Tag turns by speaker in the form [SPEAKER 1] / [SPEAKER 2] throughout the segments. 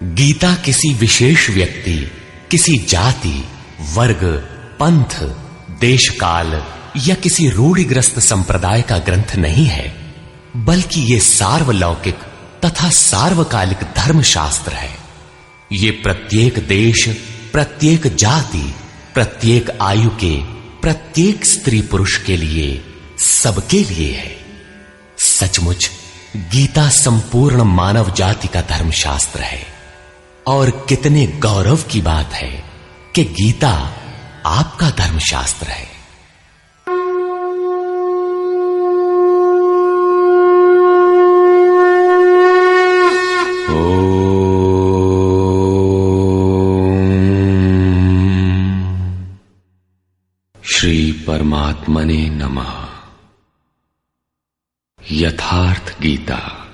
[SPEAKER 1] गीता किसी विशेष व्यक्ति, किसी जाति, वर्ग, पंथ, देश काल या किसी रूढ़िग्रस्त संप्रदाय का ग्रंथ नहीं है, बल्कि यह सार्वलौकिक तथा सार्वकालिक धर्मशास्त्र है। ये प्रत्येक देश, प्रत्येक जाति, प्रत्येक आयु के, प्रत्येक स्त्री पुरुष के लिए, सबके लिए है। सचमुच गीता संपूर्ण मानव जाति का धर्मशास्त्र है और कितने गौरव की बात है कि गीता आपका धर्मशास्त्र है।
[SPEAKER 2] श्री परमात्मने नमः। यथार्थ गीता,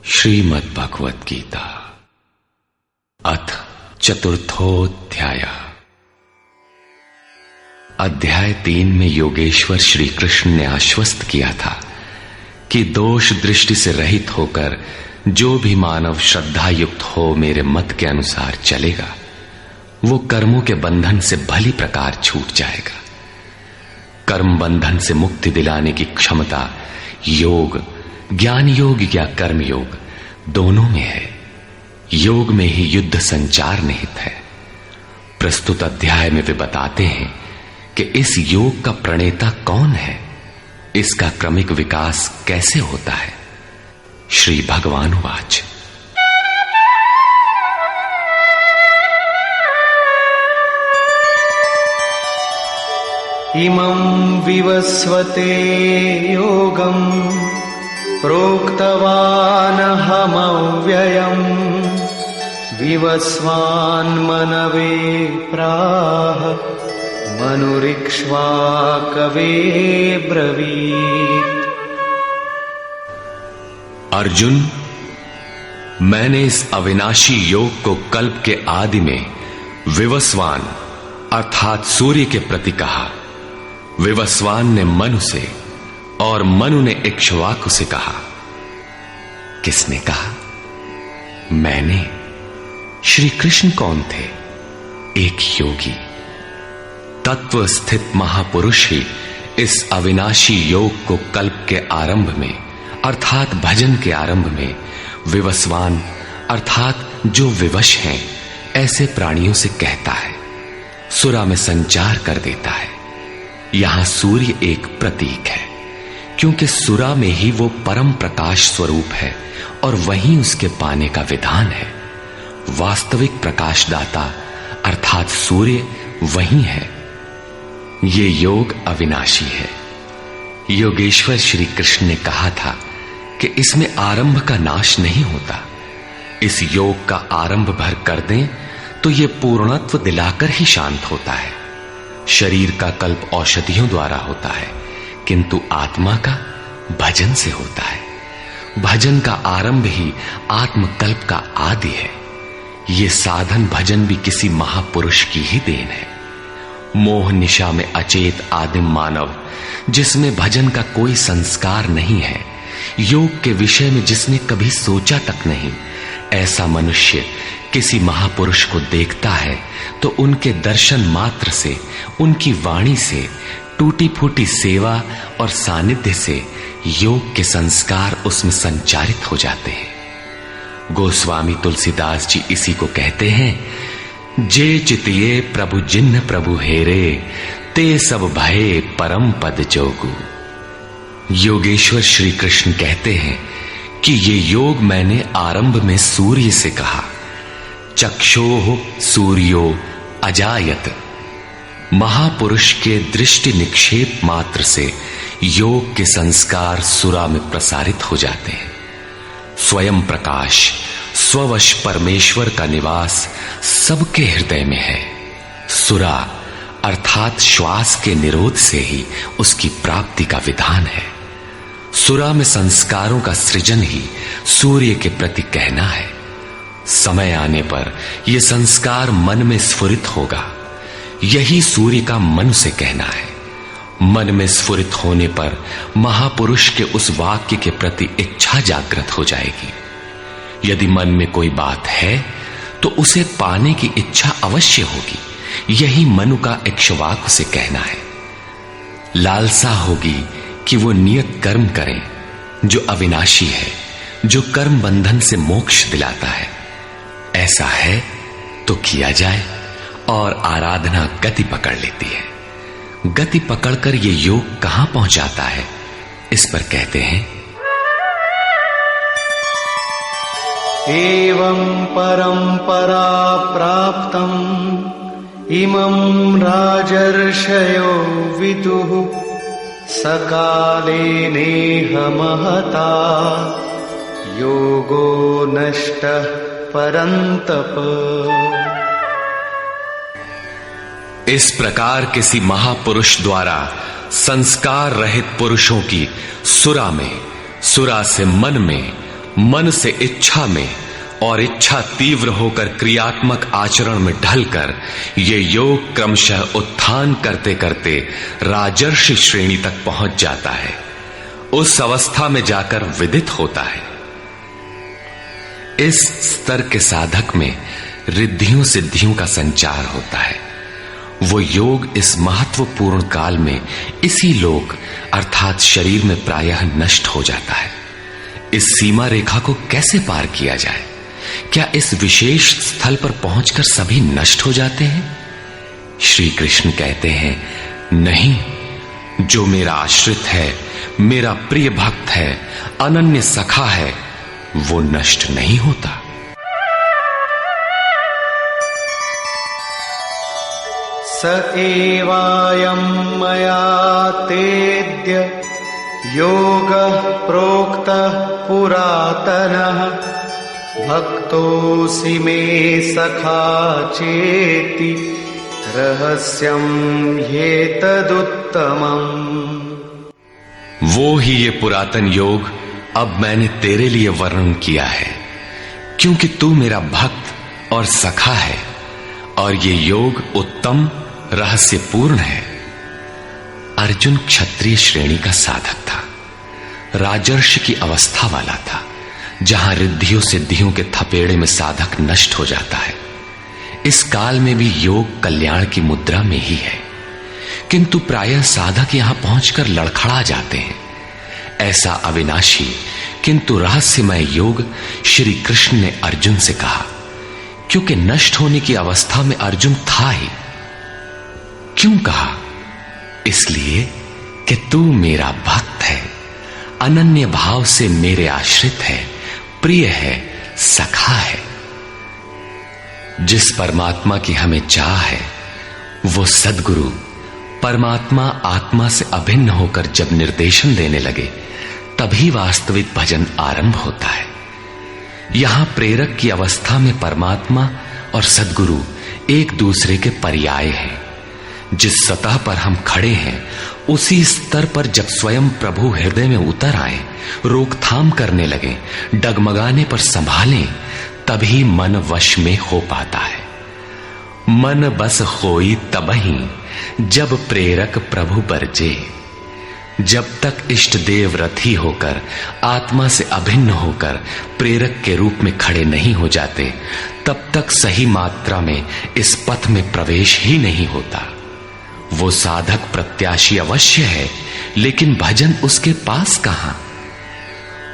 [SPEAKER 2] श्रीमद् भगवत गीता, अथ चतुर्थोऽध्याय। अध्याय 3 में योगेश्वर श्री कृष्ण ने आश्वस्त किया था कि दोष दृष्टि से रहित होकर जो भी मानव श्रद्धा युक्त हो मेरे मत के अनुसार चलेगा, वो कर्मों के बंधन से भली प्रकार छूट जाएगा। कर्म बंधन से मुक्ति दिलाने की क्षमता योग, ज्ञान योग या कर्म योग दोनों में है। योग में ही युद्ध संचार निहित है। प्रस्तुत अध्याय में वे बताते हैं कि इस योग का प्रणेता कौन है, इसका क्रमिक विकास कैसे होता है। श्री भगवान वाच।
[SPEAKER 3] इमं विवस्वते योगं प्रोक्तवानहमव्ययम् विवस्वान्मनवे प्राह मनुरिक्ष्वाकवे ब्रवीत्।
[SPEAKER 2] अर्जुन, मैंने इस अविनाशी योग को कल्प के आदि में विवस्वान अर्थात सूर्य के प्रति कहा। विवस्वान ने मनु से और मनु ने इक्ष्वाकु से कहा। किसने कहा? मैंने। श्री कृष्ण कौन थे? एक योगी, तत्व स्थित महापुरुष ही इस अविनाशी योग को कल्प के आरंभ में अर्थात भजन के आरंभ में विवस्वान अर्थात जो विवश हैं ऐसे प्राणियों से कहता है, सुरा में संचार कर देता है। यहां सूर्य एक प्रतीक है, क्योंकि सुरा में ही वो परम प्रकाश स्वरूप है और वहीं उसके पाने का विधान है। वास्तविक प्रकाशदाता अर्थात सूर्य वहीं है। ये योग अविनाशी है। योगेश्वर श्री कृष्ण ने कहा था कि इसमें आरंभ का नाश नहीं होता। इस योग का आरंभ भर कर दें तो ये पूर्णत्व दिलाकर ही शांत होता है। शरीर का कल्प औषधियों द्वारा होता है, किंतु आत्मा का भजन से होता है। भजन का आरंभ ही आत्मकल्प का आदि है। ये साधन भजन भी किसी महापुरुष की ही देन है। मोह निशा में अचेत आदिम मानव, जिसमें भजन का कोई संस्कार नहीं है, योग के विषय में जिसने कभी सोचा तक नहीं, ऐसा मनुष्य किसी महापुरुष को देखता है तो उनके दर्शन मात्र से, उनकी वाणी से, टूटी फूटी सेवा और सानिध्य से योग के संस्कार उसमें संचारित हो जाते हैं। गोस्वामी तुलसीदास जी इसी को कहते हैं, जे चितिये प्रभु जिन्न प्रभु हेरे, ते सब भये परम पद जोगु। योगेश्वर श्री कृष्ण कहते हैं कि ये योग मैंने आरंभ में सूर्य से कहा। चक्षोः सूर्यो अजायत। महापुरुष के दृष्टि निक्षेप मात्र से योग के संस्कार सुरा में प्रसारित हो जाते हैं। स्वयं प्रकाश, स्ववश परमेश्वर का निवास सबके हृदय में है। सुरा अर्थात श्वास के निरोध से ही उसकी प्राप्ति का विधान है। सुरा में संस्कारों का सृजन ही सूर्य के प्रति कहना है। समय आने पर यह संस्कार मन में स्फुरित होगा। यही सूर्य का मन से कहना है। मन में स्फुरित होने पर महापुरुष के उस वाक्य के प्रति इच्छा जागृत हो जाएगी। यदि मन में कोई बात है तो उसे पाने की इच्छा अवश्य होगी। यही मनु का इक्ष्वाकु से कहना है। लालसा होगी कि वो नियत कर्म करें जो अविनाशी है, जो कर्म बंधन से मोक्ष दिलाता है। ऐसा है तो किया जाए और आराधना गति पकड़ लेती है। गति पकड़कर ये योग कहां पहुंचाता है, इस पर कहते हैं,
[SPEAKER 3] एवं परंपरा प्राप्तम् इमं राजर्षयो विदुः सकाले नेह महता योगो नष्टः परन्तप।
[SPEAKER 2] इस प्रकार किसी महापुरुष द्वारा संस्कार रहित पुरुषों की सुरा में, सुरा से मन में, मन से इच्छा में और इच्छा तीव्र होकर क्रियात्मक आचरण में ढलकर ये योग क्रमशः उत्थान करते करते राजर्षि श्रेणी तक पहुंच जाता है। उस अवस्था में जाकर विदित होता है। इस स्तर के साधक में रिद्धियों सिद्धियों का संचार होता है। वो योग इस महत्वपूर्ण काल में इसी लोक अर्थात शरीर में प्रायः नष्ट हो जाता है। इस सीमा रेखा को कैसे पार किया जाए? क्या इस विशेष स्थल पर पहुंचकर सभी नष्ट हो जाते हैं? श्री कृष्ण कहते हैं, नहीं, जो मेरा आश्रित है, मेरा प्रिय भक्त है, अनन्य सखा है, वो नष्ट नहीं होता।
[SPEAKER 3] स एवायं मया तेद्य योगः प्रोक्तः पुरातनः भक्तोऽसि मे सखा चेति रहस्यं ह्येतदुत्तमम्।
[SPEAKER 2] वो ही ये पुरातन योग अब मैंने तेरे लिए वर्णन किया है, क्योंकि तू मेरा भक्त और सखा है और ये योग उत्तम रहस्यपूर्ण है। अर्जुन क्षत्रिय श्रेणी का साधक था, राजर्ष की अवस्था वाला था, जहां रिद्धियों सिद्धियों के थपेड़े में साधक नष्ट हो जाता है। इस काल में भी योग कल्याण की मुद्रा में ही है, किंतु प्रायः साधक यहां पहुंचकर लड़खड़ा जाते हैं। ऐसा अविनाशी किंतु रहस्यमय योग श्री कृष्ण ने अर्जुन से कहा, क्योंकि नष्ट होने की अवस्था में अर्जुन था ही। क्यों कहा? इसलिए कि तू मेरा भक्त है, अनन्य भाव से मेरे आश्रित है, प्रिय है, सखा है। जिस परमात्मा की हमें चाह है, वो सद्गुरु परमात्मा आत्मा से अभिन्न होकर जब निर्देशन देने लगे, तभी वास्तविक भजन आरंभ होता है। यहां प्रेरक की अवस्था में परमात्मा और सद्गुरु एक दूसरे के पर्याय हैं। जिस सतह पर हम खड़े हैं, उसी स्तर पर जब स्वयं प्रभु हृदय में उतर आए, रोकथाम करने लगे, डगमगाने पर संभालें, तभी मन वश में हो पाता है। मन बस होई तबही जब प्रेरक प्रभु बरजे। जब तक इष्ट देव रथी होकर आत्मा से अभिन्न होकर प्रेरक के रूप में खड़े नहीं हो जाते, तब तक सही मात्रा में इस पथ में प्रवेश ही नहीं होता। वो साधक प्रत्याशी अवश्य है, लेकिन भजन उसके पास कहां?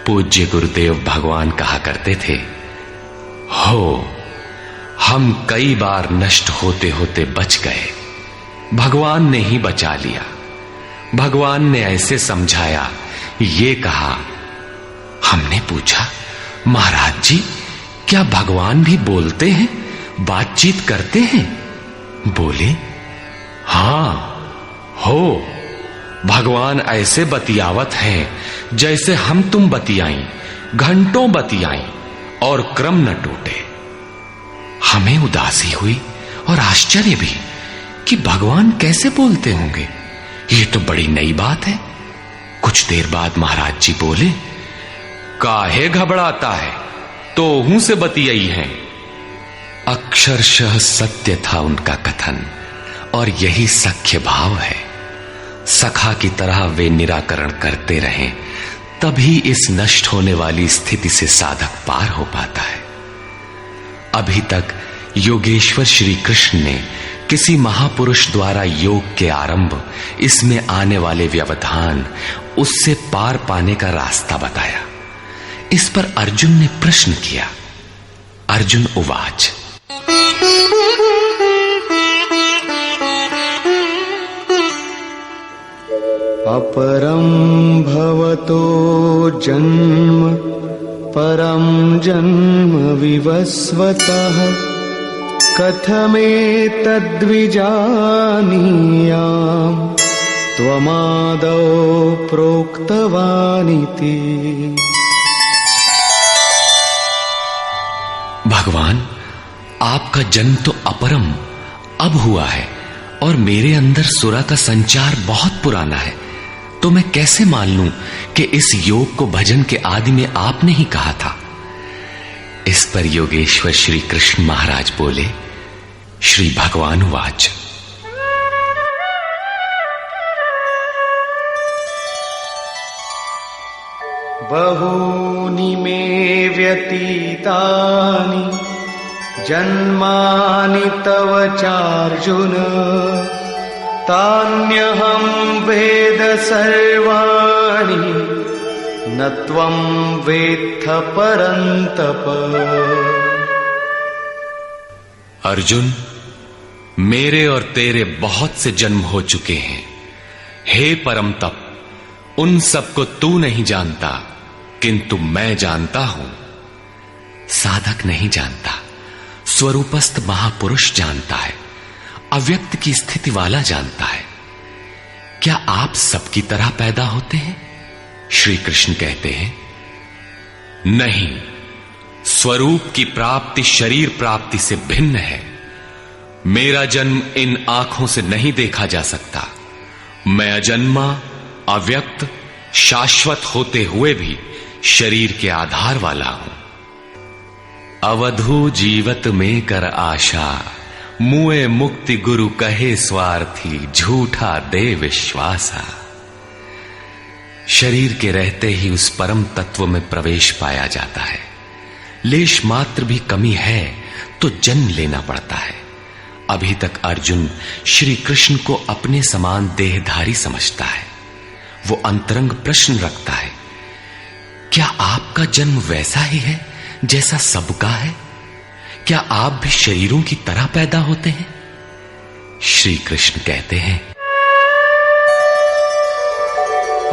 [SPEAKER 2] पूज्य गुरुदेव भगवान कहा करते थे, हो हम कई बार नष्ट होते होते बच गए, भगवान ने ही बचा लिया। भगवान ने ऐसे समझाया, ये कहा। हमने पूछा, महाराज जी, क्या भगवान भी बोलते हैं, बातचीत करते हैं? बोले, हां, हो, भगवान ऐसे बतियावत हैं जैसे हम तुम बतियाई, घंटों बतियाई और क्रम न टूटे। हमें उदासी हुई और आश्चर्य भी कि भगवान कैसे बोलते होंगे, ये तो बड़ी नई बात है। कुछ देर बाद महाराज जी बोले, काहे घबराता है, तो हूं से बतियाई हैं। अक्षरशः सत्य था उनका कथन, और यही सख्य भाव है। सखा की तरह वे निराकरण करते रहें, तभी इस नष्ट होने वाली स्थिति से साधक पार हो पाता है। अभी तक योगेश्वर श्री कृष्ण ने किसी महापुरुष द्वारा योग के आरंभ, इसमें आने वाले व्यवधान, उससे पार पाने का रास्ता बताया। इस पर अर्जुन ने प्रश्न किया। अर्जुन उवाच,
[SPEAKER 3] अपरं भवतो जन्म परं जन्म विवस्वतः कथमेतद्विजानीयाम् त्वमादौ प्रोक्तवानिति।
[SPEAKER 2] भगवान, आपका जन्म तो अपरम अब हुआ है और मेरे अंदर सुरा का संचार बहुत पुराना है, तो मैं कैसे मान लूं कि इस योग को भजन के आदि में आपने ही कहा था। इस पर योगेश्वर श्री कृष्ण महाराज बोले। श्री भगवान वाच,
[SPEAKER 3] बहूनि मे व्यतीतानि जन्मानि तव चार्जुन तान्यहं वेद सर्वाणि न त्वं वेत्थ परन्तप।
[SPEAKER 2] अर्जुन, मेरे और तेरे बहुत से जन्म हो चुके हैं। हे परम तप, उन सबको तू नहीं जानता, किंतु मैं जानता हूं। साधक नहीं जानता, स्वरूपस्थ महापुरुष जानता है, अव्यक्त की स्थिति वाला जानता है। क्या आप सबकी तरह पैदा होते हैं? श्री कृष्ण कहते हैं, नहीं, स्वरूप की प्राप्ति शरीर प्राप्ति से भिन्न है। मेरा जन्म इन आंखों से नहीं देखा जा सकता। मैं अजन्मा, अव्यक्त, शाश्वत होते हुए भी शरीर के आधार वाला हूं। अवधू जीवत में कर आशा, मुए मुक्ति गुरु कहे स्वार्थी, झूठा दे विश्वासा। शरीर के रहते ही उस परम तत्व में प्रवेश पाया जाता है। लेश मात्र भी कमी है तो जन्म लेना पड़ता है। अभी तक अर्जुन श्री कृष्ण को अपने समान देहधारी समझता है। वो अंतरंग प्रश्न रखता है, क्या आपका जन्म वैसा ही है जैसा सबका है? क्या आप भी शरीरों की तरह पैदा होते हैं? श्री कृष्ण कहते हैं,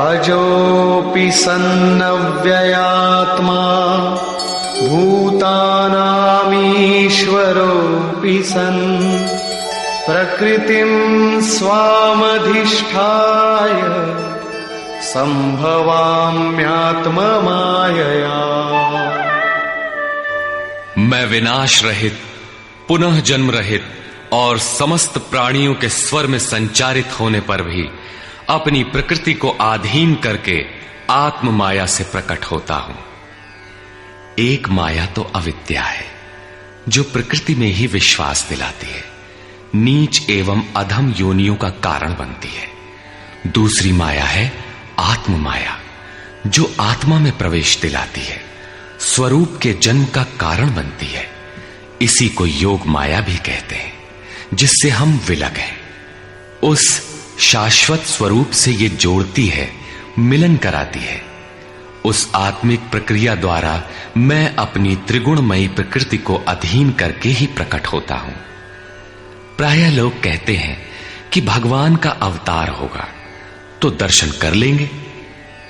[SPEAKER 3] अजोऽपि सन्नव्ययात्मा भूतानामीश्वरोऽपि सन् प्रकृतिं स्वामधिष्ठाय संभवाम्यात्ममायया।
[SPEAKER 2] मैं विनाश रहित, पुनः जन्म रहित और समस्त प्राणियों के स्वर में संचारित होने पर भी अपनी प्रकृति को अधीन करके आत्म माया से प्रकट होता हूं। एक माया तो अविद्या है, जो प्रकृति में ही विश्वास दिलाती है, नीच एवं अधम योनियों का कारण बनती है। दूसरी माया है आत्म माया, जो आत्मा में प्रवेश दिलाती है, स्वरूप के जन्म का कारण बनती है। इसी को योग माया भी कहते हैं, जिससे हम विलग हैं। उस शाश्वत स्वरूप से ये जोड़ती है, मिलन कराती है। उस आत्मिक प्रक्रिया द्वारा मैं अपनी त्रिगुणमयी प्रकृति को अधीन करके ही प्रकट होता हूं। प्रायः लोग कहते हैं कि भगवान का अवतार होगा तो दर्शन कर लेंगे।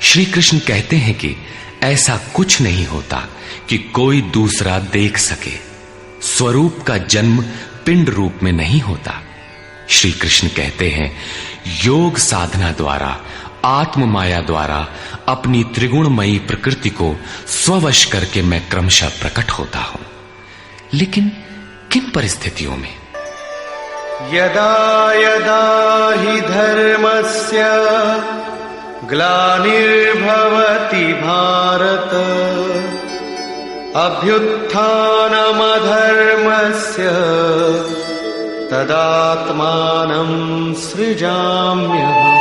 [SPEAKER 2] श्री कृष्ण कहते हैं कि ऐसा कुछ नहीं होता कि कोई दूसरा देख सके। स्वरूप का जन्म पिंड रूप में नहीं होता। श्री कृष्ण कहते हैं, योग साधना द्वारा, आत्म माया द्वारा अपनी त्रिगुणमयी प्रकृति को स्ववश करके मैं क्रमशः प्रकट होता हूं। लेकिन किन परिस्थितियों में?
[SPEAKER 3] यदा यदा हि धर्मस्य ग्लानिर्भवति भारत अभ्युत्थानमधर्मस्य तदात्मानं सृजाम्यहम्।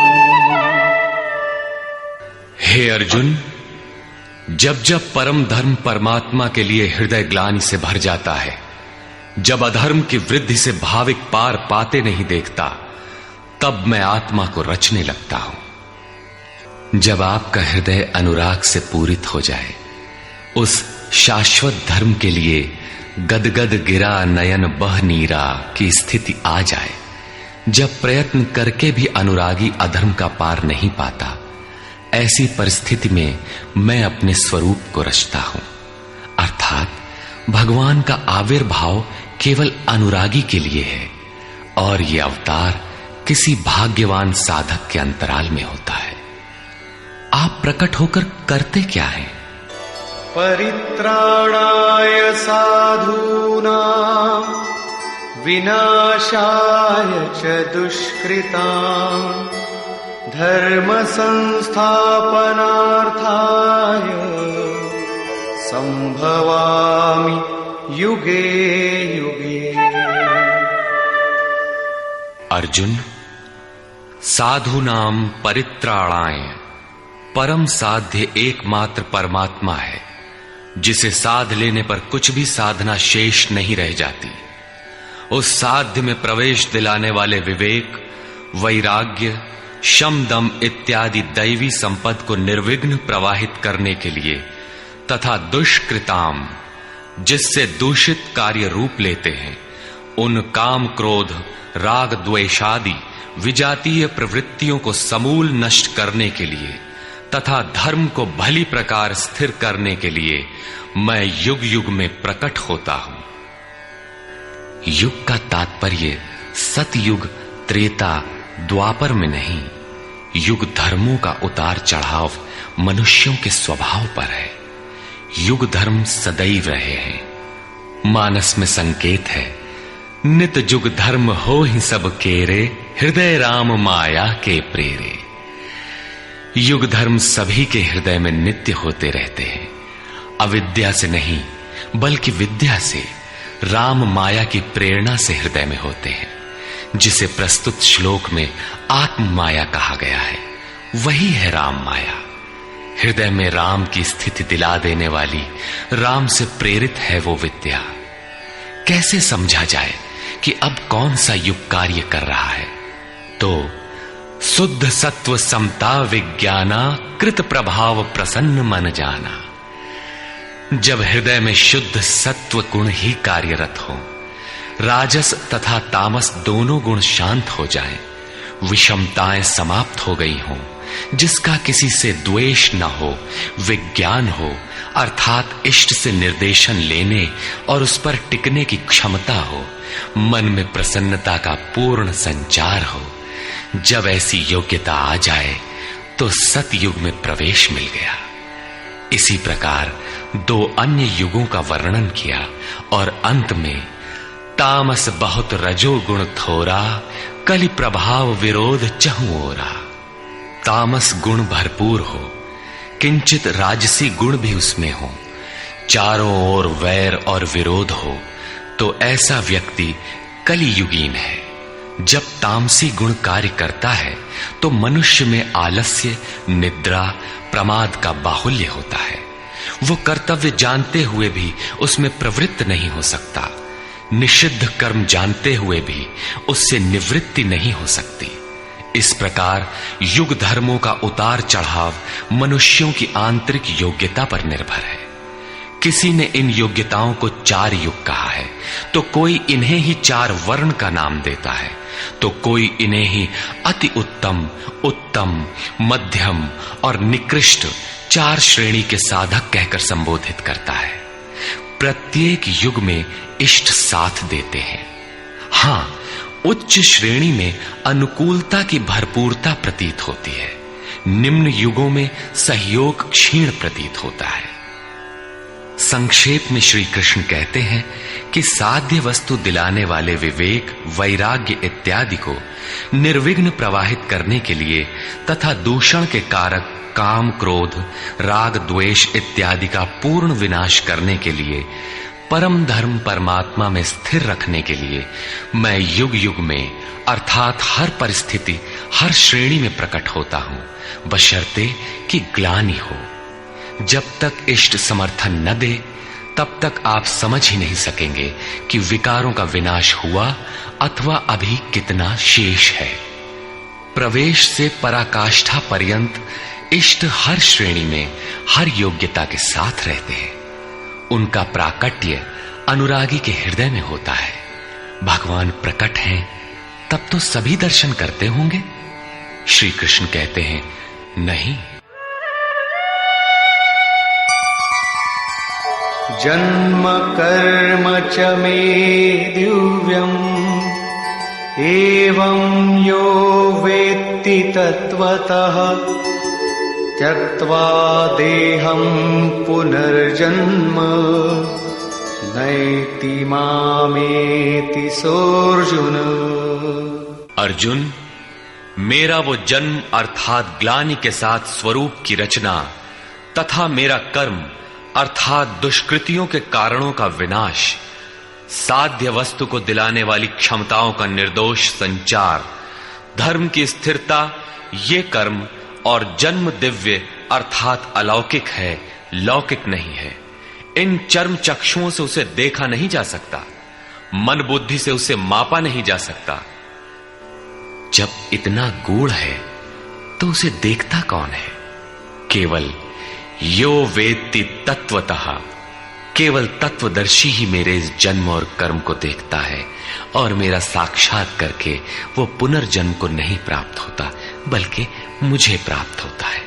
[SPEAKER 2] हे अर्जुन, जब जब परम धर्म परमात्मा के लिए हृदय ग्लानि से भर जाता है, जब अधर्म की वृद्धि से भाविक पार पाते नहीं देखता, तब मैं आत्मा को रचने लगता हूं। जब आपका हृदय अनुराग से पूरित हो जाए, उस शाश्वत धर्म के लिए गदगद गिरा नयन बह नीरा की स्थिति आ जाए, जब प्रयत्न करके भी अनुरागी अधर्म का पार नहीं पाता, ऐसी परिस्थिति में मैं अपने स्वरूप को रचता हूं। अर्थात भगवान का आविर्भाव केवल अनुरागी के लिए है और यह अवतार किसी भाग्यवान साधक के अंतराल में होता है। आप प्रकट होकर करते क्या हैं?
[SPEAKER 3] परित्राणाय साधूनां विनाशाय च दुष्कृतां धर्म संस्थापनार्थाय संभवामि युगे युगे।
[SPEAKER 2] अर्जुन, साधूनां परित्राणाय परम साध्य एकमात्र परमात्मा है, जिसे साध लेने पर कुछ भी साधना शेष नहीं रह जाती। उस साध्य में प्रवेश दिलाने वाले विवेक, वैराग्य, शम दम इत्यादि दैवी संपद को निर्विघ्न प्रवाहित करने के लिए तथा दुष्कृताम, जिससे दूषित कार्य रूप लेते हैं, उन काम क्रोध राग द्वेषादि विजातीय प्रवृत्तियों को समूल नष्ट करने के लिए तथा धर्म को भली प्रकार स्थिर करने के लिए मैं युग युग में प्रकट होता हूं। युग का तात्पर्य सतयुग, त्रेता, द्वापर में नहीं। युग धर्मों का उतार चढ़ाव मनुष्यों के स्वभाव पर है। युग धर्म सदैव रहे हैं। मानस में संकेत है, नित जुग धर्म हो ही सब केरे, हृदय राम माया के प्रेरे। युग धर्म सभी के हृदय में नित्य होते रहते हैं। अविद्या से नहीं बल्कि विद्या से, राम माया की प्रेरणा से हृदय में होते हैं, जिसे प्रस्तुत श्लोक में आत्म माया कहा गया है। वही है राम माया। हृदय में राम की स्थिति दिला देने वाली, राम से प्रेरित है वो विद्या। कैसे समझा जाए कि अब कौन सा युग कार्य कर रहा है? तो शुद्ध सत्व समता विज्ञाना, कृत प्रभाव प्रसन्न मन जाना। जब हृदय में शुद्ध सत्व गुण ही कार्यरत हो, राजस तथा तामस दोनों गुण शांत हो जाएं, विषमताएं समाप्त हो गई हों, जिसका किसी से द्वेष न हो, विज्ञान हो, अर्थात इष्ट से निर्देशन लेने और उस पर टिकने की क्षमता हो, मन में प्रसन्नता का पूर्ण संचार हो, जब ऐसी योग्यता आ जाए तो सतयुग में प्रवेश मिल गया। इसी प्रकार दो अन्य युगों का वर्णन किया और अंत में तामस बहुत रजो गुण थोरा, कलि प्रभाव विरोध चहु ओरा। तामस गुण भरपूर हो, किंचित राजसी गुण भी उसमें हो, चारों ओर वैर और विरोध हो, तो ऐसा व्यक्ति कलियुगीन है। जब तामसी गुण कार्य करता है तो मनुष्य में आलस्य, निद्रा, प्रमाद का बाहुल्य होता है। वो कर्तव्य जानते हुए भी उसमें प्रवृत्त नहीं हो सकता। निषिद्ध कर्म जानते हुए भी उससे निवृत्ति नहीं हो सकती। इस प्रकार युग धर्मों का उतार चढ़ाव मनुष्यों की आंतरिक योग्यता पर निर्भर है। किसी ने इन योग्यताओं को 4 युग कहा है, तो कोई इन्हें ही 4 वर्ण का नाम देता है, तो कोई इन्हें ही अति उत्तम, उत्तम, मध्यम और निकृष्ट 4 श्रेणी के साधक कहकर संबोधित करता है। प्रत्येक युग में इष्ट साथ देते हैं। हां, उच्च श्रेणी में अनुकूलता की भरपूरता प्रतीत होती है, निम्न युगों में सहयोग क्षीण प्रतीत होता है। संक्षेप में श्री कृष्ण कहते हैं कि साध्य वस्तु दिलाने वाले विवेक, वैराग्य इत्यादि को निर्विघ्न प्रवाहित करने के लिए तथा दूषण के कारक काम, क्रोध, राग, द्वेष इत्यादि का पूर्ण विनाश करने के लिए, परम धर्म परमात्मा में स्थिर रखने के लिए मैं युग युग में अर्थात हर परिस्थिति, हर श्रेणी में प्रकट होता हूं, बशर्ते कि ग्लानि हो। जब तक इष्ट समर्थन न दे तब तक आप समझ ही नहीं सकेंगे कि विकारों का विनाश हुआ अथवा अभी कितना शेष है। प्रवेश से पराकाष्ठा पर्यंत इष्ट हर श्रेणी में हर योग्यता के साथ रहते हैं। उनका प्राकट्य अनुरागी के हृदय में होता है। भगवान प्रकट हैं तब तो सभी दर्शन करते होंगे। श्री कृष्ण कहते हैं, नहीं।
[SPEAKER 3] जन्म कर्म च मे दिव्यम् एवं यो वेत्ति तत्वतः त्यक्त्वा देहं पुनर्जन्म नैति मामेति सोऽर्जुन।
[SPEAKER 2] अर्जुन, मेरा वो जन्म अर्थात ग्लानि के साथ स्वरूप की रचना तथा मेरा कर्म अर्थात दुष्कृतियों के कारणों का विनाश, साध्य वस्तु को दिलाने वाली क्षमताओं का निर्दोष संचार, धर्म की स्थिरता, ये कर्म और जन्म दिव्य अर्थात अलौकिक है, लौकिक नहीं है। इन चर्म चक्षुओं से उसे देखा नहीं जा सकता, मन बुद्धि से उसे मापा नहीं जा सकता। जब इतना गूढ़ है तो उसे देखता कौन है? केवल यो वेत्ति तत्वतः, केवल तत्वदर्शी ही मेरे इस जन्म और कर्म को देखता है और मेरा साक्षात करके वो पुनर्जन्म को नहीं प्राप्त होता बल्कि मुझे प्राप्त होता है।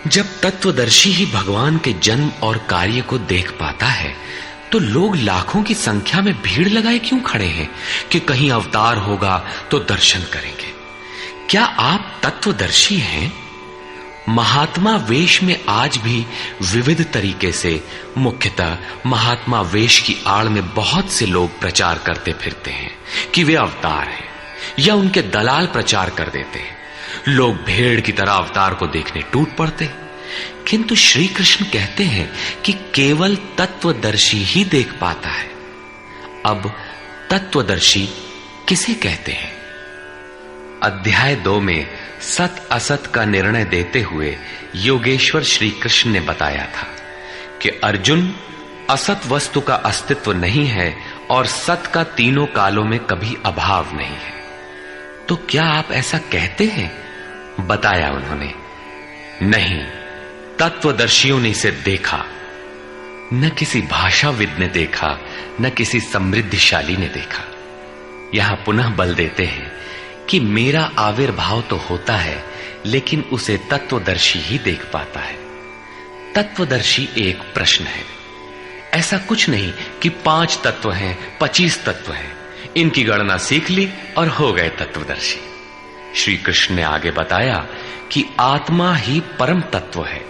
[SPEAKER 2] जब तत्वदर्शी ही भगवान के जन्म और कार्य को देख पाता है तो लोग लाखों की संख्या में भीड़ लगाए क्यों खड़े हैं कि कहीं अवतार होगा तो दर्शन करेंगे? क्या आप तत्वदर्शी हैं? महात्मा वेश में आज भी विविध तरीके से, मुख्यतः महात्मा वेश की आड़ में बहुत से लोग प्रचार करते फिरते हैं कि वे अवतार हैं, या उनके दलाल प्रचार कर देते हैं। लोग भेड़ की तरह अवतार को देखने टूट पड़ते हैं। किंतु श्री कृष्ण कहते हैं कि केवल तत्वदर्शी ही देख पाता है। अब तत्वदर्शी किसे कहते हैं? अध्याय 2 में सत असत का निर्णय देते हुए योगेश्वर श्री कृष्ण ने बताया था कि अर्जुन, असत वस्तु का अस्तित्व नहीं है और सत का तीनों कालों में कभी अभाव नहीं है। तो क्या आप ऐसा कहते हैं? बताया उन्होंने, नहीं, तत्वदर्शियों ने इसे देखा। न किसी भाषाविद ने देखा, न किसी समृद्धिशाली ने देखा। यहां पुनः बल देते हैं कि मेरा आविर्भाव तो होता है लेकिन उसे तत्वदर्शी ही देख पाता है। तत्वदर्शी एक प्रश्न है। ऐसा कुछ नहीं कि 5 तत्व हैं, 25 तत्व हैं, इनकी गणना सीख ली और हो गए तत्वदर्शी। श्री कृष्ण ने आगे बताया कि आत्मा ही परम तत्व है।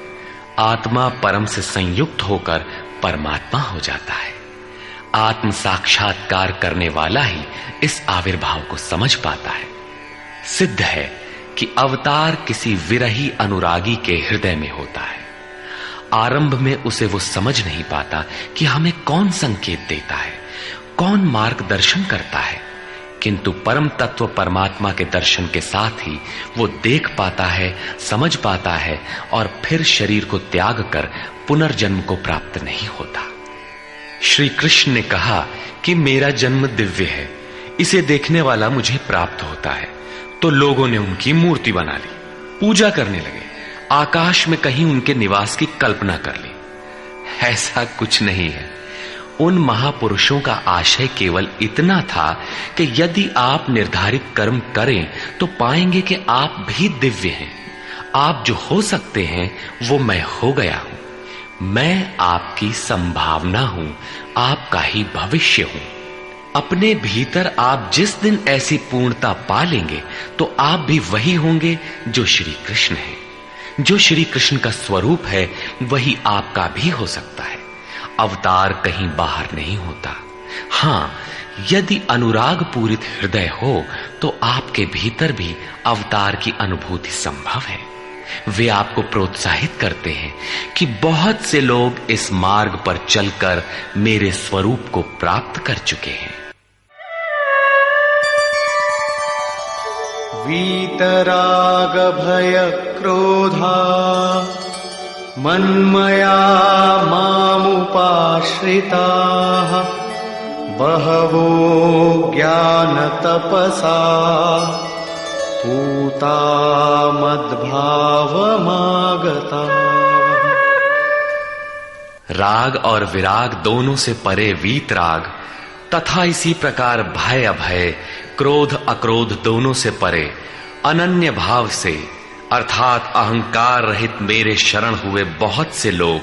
[SPEAKER 2] आत्मा परम से संयुक्त होकर परमात्मा हो जाता है। आत्म साक्षात्कार करने वाला ही इस आविर्भाव को समझ पाता है। सिद्ध है कि अवतार किसी विरही अनुरागी के हृदय में होता है। आरंभ में उसे वो समझ नहीं पाता कि हमें कौन संकेत देता है, कौन मार्गदर्शन करता है, किंतु परम तत्व परमात्मा के दर्शन के साथ ही वो देख पाता है, समझ पाता है और फिर शरीर को त्याग कर पुनर्जन्म को प्राप्त नहीं होता। श्री कृष्ण ने कहा कि मेरा जन्म दिव्य है, इसे देखने वाला मुझे प्राप्त होता है। तो लोगों ने उनकी मूर्ति बना ली, पूजा करने लगे, आकाश में कहीं उनके निवास की कल्पना कर ली। ऐसा कुछ नहीं है। उन महापुरुषों का आशय केवल इतना था कि यदि आप निर्धारित कर्म करें तो पाएंगे कि आप भी दिव्य हैं। आप जो हो सकते हैं वो मैं हो गया हूं। मैं आपकी संभावना हूं, आपका ही भविष्य हूं। अपने भीतर आप जिस दिन ऐसी पूर्णता पा लेंगे तो आप भी वही होंगे जो श्री कृष्ण है। जो श्री कृष्ण का स्वरूप है वही आपका भी हो सकता है। अवतार कहीं बाहर नहीं होता। हां, यदि अनुराग पूरित हृदय हो तो आपके भीतर भी अवतार की अनुभूति संभव है। वे आपको प्रोत्साहित करते हैं कि बहुत से लोग इस मार्ग पर चलकर मेरे स्वरूप को प्राप्त कर चुके हैं।
[SPEAKER 3] वीतराग भय क्रोधा मन्मया मामुपाश्रिताः बहवो ज्ञानतपसा पूता मद्भावमागता।
[SPEAKER 2] राग और विराग दोनों से परे वीतराग तथा इसी प्रकार भय अभय, क्रोध अक्रोध दोनों से परे अनन्य भाव से अर्थात अहंकार रहित मेरे शरण हुए बहुत से लोग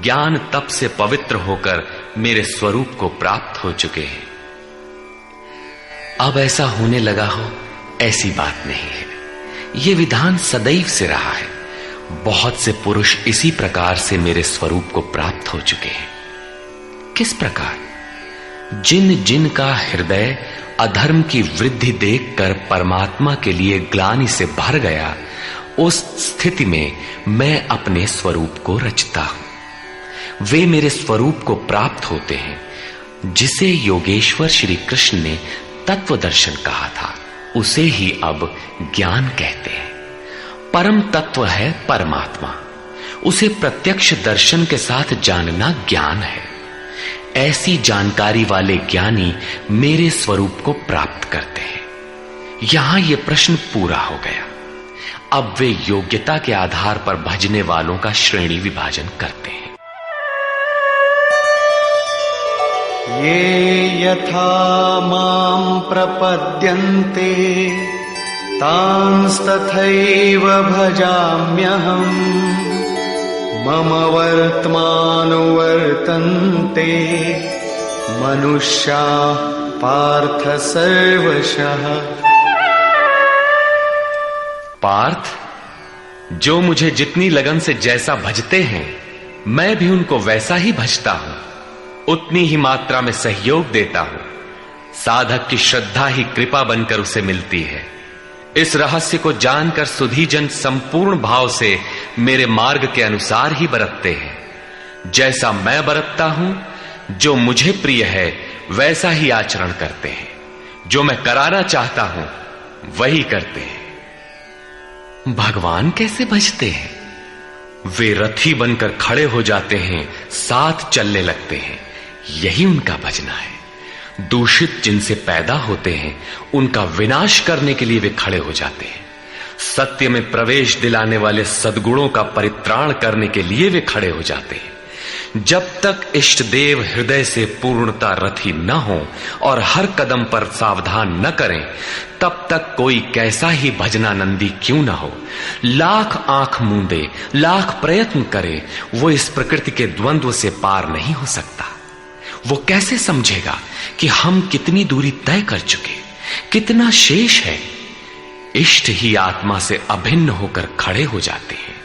[SPEAKER 2] ज्ञान तप से पवित्र होकर मेरे स्वरूप को प्राप्त हो चुके हैं। अब ऐसा होने लगा हो ऐसी बात नहीं है, यह विधान सदैव से रहा है। बहुत से पुरुष इसी प्रकार से मेरे स्वरूप को प्राप्त हो चुके हैं। किस प्रकार? जिन जिन का हृदय अधर्म की वृद्धि देखकर परमात्मा के लिए ग्लानि से भर गया, उस स्थिति में मैं अपने स्वरूप को रचता हूं। वे मेरे स्वरूप को प्राप्त होते हैं, जिसे योगेश्वर श्री कृष्ण ने तत्व दर्शन कहा था, उसे ही अब ज्ञान कहते हैं। परम तत्व है परमात्मा, उसे प्रत्यक्ष दर्शन के साथ जानना ज्ञान है। ऐसी जानकारी वाले ज्ञानी मेरे स्वरूप को प्राप्त करते हैं। यहां यह प्रश्न पूरा हो गया। अब वे योग्यता के आधार पर भजने वालों का श्रेणी विभाजन करते हैं।
[SPEAKER 3] ये यथा मां प्रपद्यन्ते तांस्तथैव भजाम्यहम् मम वर्त्मानुवर्तन्ते मनुष्याः पार्थ सर्वशः।
[SPEAKER 2] पार्थ, जो मुझे जितनी लगन से जैसा भजते हैं, मैं भी उनको वैसा ही भजता हूं, उतनी ही मात्रा में सहयोग देता हूं। साधक की श्रद्धा ही कृपा बनकर उसे मिलती है। इस रहस्य को जानकर सुधीजन संपूर्ण भाव से मेरे मार्ग के अनुसार ही बरतते हैं। जैसा मैं बरतता हूं, जो मुझे प्रिय है वैसा ही आचरण करते हैं। जो मैं कराना चाहता हूं वही करते हैं। भगवान कैसे भजते हैं? वे रथी बनकर खड़े हो जाते हैं, साथ चलने लगते हैं, यही उनका भजना है। दूषित जिनसे पैदा होते हैं उनका विनाश करने के लिए वे खड़े हो जाते हैं। सत्य में प्रवेश दिलाने वाले सद्गुणों का परित्राण करने के लिए वे खड़े हो जाते हैं। जब तक इष्ट देव हृदय से पूर्णता रथी न हो और हर कदम पर सावधान न करें, तब तक कोई कैसा ही भजनानंदी क्यों न हो, लाख आंख मूंदे, लाख प्रयत्न करे, वो इस प्रकृति के द्वंद्व से पार नहीं हो सकता। वो कैसे समझेगा कि हम कितनी दूरी तय कर चुके, कितना शेष है। इष्ट ही आत्मा से अभिन्न होकर खड़े हो जाते हैं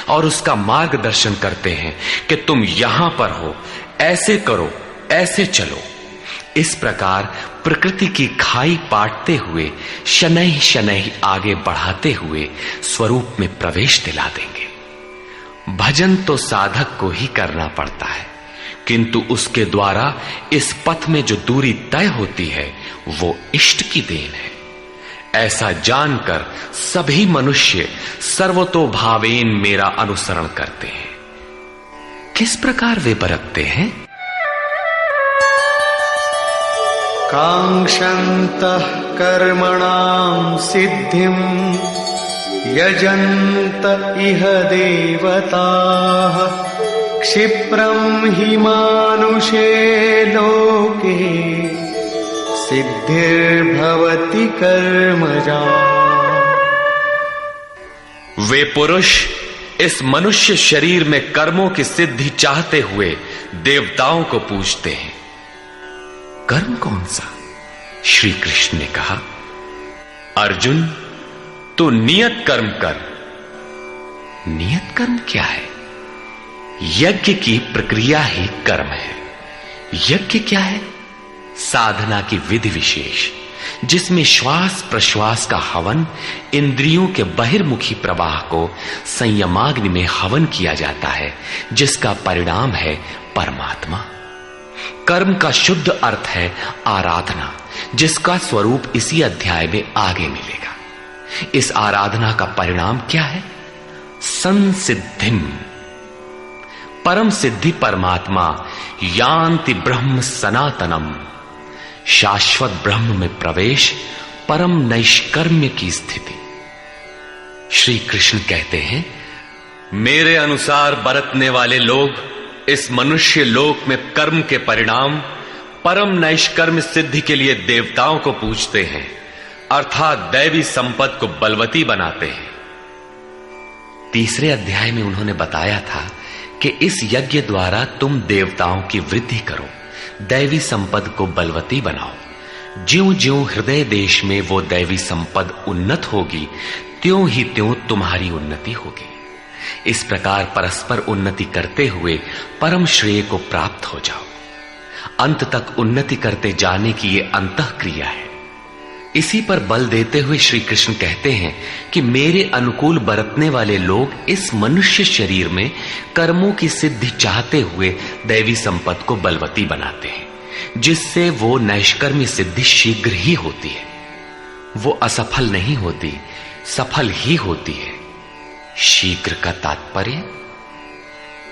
[SPEAKER 2] और उसका मार्गदर्शन करते हैं कि तुम यहां पर हो, ऐसे करो, ऐसे चलो। इस प्रकार प्रकृति की खाई पाटते हुए शनैः शनैः आगे बढ़ाते हुए स्वरूप में प्रवेश दिला देंगे। भजन तो साधक को ही करना पड़ता है, किंतु उसके द्वारा इस पथ में जो दूरी तय होती है वो इष्ट की देन है। ऐसा जानकर सभी मनुष्य सर्वतोभावेन मेरा अनुसरण करते हैं। किस प्रकार वे बरतते हैं?
[SPEAKER 3] कांक्षन्तः कर्मणां सिद्धिं यजन्त इह देवताः क्षिप्रं हि मानुषे लोके सिद्धिर्भवति कर्मजा।
[SPEAKER 2] वे पुरुष इस मनुष्य शरीर में कर्मों की सिद्धि चाहते हुए देवताओं को पूजते हैं। कर्म कौन सा? श्री कृष्ण ने कहा, अर्जुन तू नियत कर्म कर। नियत कर्म क्या है? यज्ञ की प्रक्रिया ही कर्म है। यज्ञ क्या है? साधना की विधि विशेष, जिसमें श्वास प्रश्वास का हवन, इंद्रियों के बहिर्मुखी प्रवाह को संयमाग्नि में हवन किया जाता है, जिसका परिणाम है परमात्मा। कर्म का शुद्ध अर्थ है आराधना, जिसका स्वरूप इसी अध्याय में आगे मिलेगा। इस आराधना का परिणाम क्या है? संसिद्धिम, परम सिद्धि परमात्मा यान्ति ब्रह्म सनातनम, शाश्वत ब्रह्म में प्रवेश, परम नैष्कर्म्य की स्थिति। श्री कृष्ण कहते हैं, मेरे अनुसार बरतने वाले लोग इस मनुष्य लोक में कर्म के परिणाम परम नैष्कर्म्य सिद्धि के लिए देवताओं को पूजते हैं, अर्थात दैवी संपद को बलवती बनाते हैं। तीसरे अध्याय में उन्होंने बताया था कि इस यज्ञ द्वारा तुम देवताओं की वृद्धि करो, दैवी संपद को बलवती बनाओ। ज्यों ज्यों हृदय देश में वो दैवी संपद उन्नत होगी, त्यों ही त्यों तुम्हारी उन्नति होगी। इस प्रकार परस्पर उन्नति करते हुए परम श्रेय को प्राप्त हो जाओ। अंत तक उन्नति करते जाने की ये अंतःक्रिया है। इसी पर बल देते हुए श्री कृष्ण कहते हैं कि मेरे अनुकूल बरतने वाले लोग इस मनुष्य शरीर में कर्मों की सिद्धि चाहते हुए दैवी संपद को बलवती बनाते हैं, जिससे वो नैष्कर्म्य सिद्धि शीघ्र ही होती है। वो असफल नहीं होती, सफल ही होती है। शीघ्र का तात्पर्य,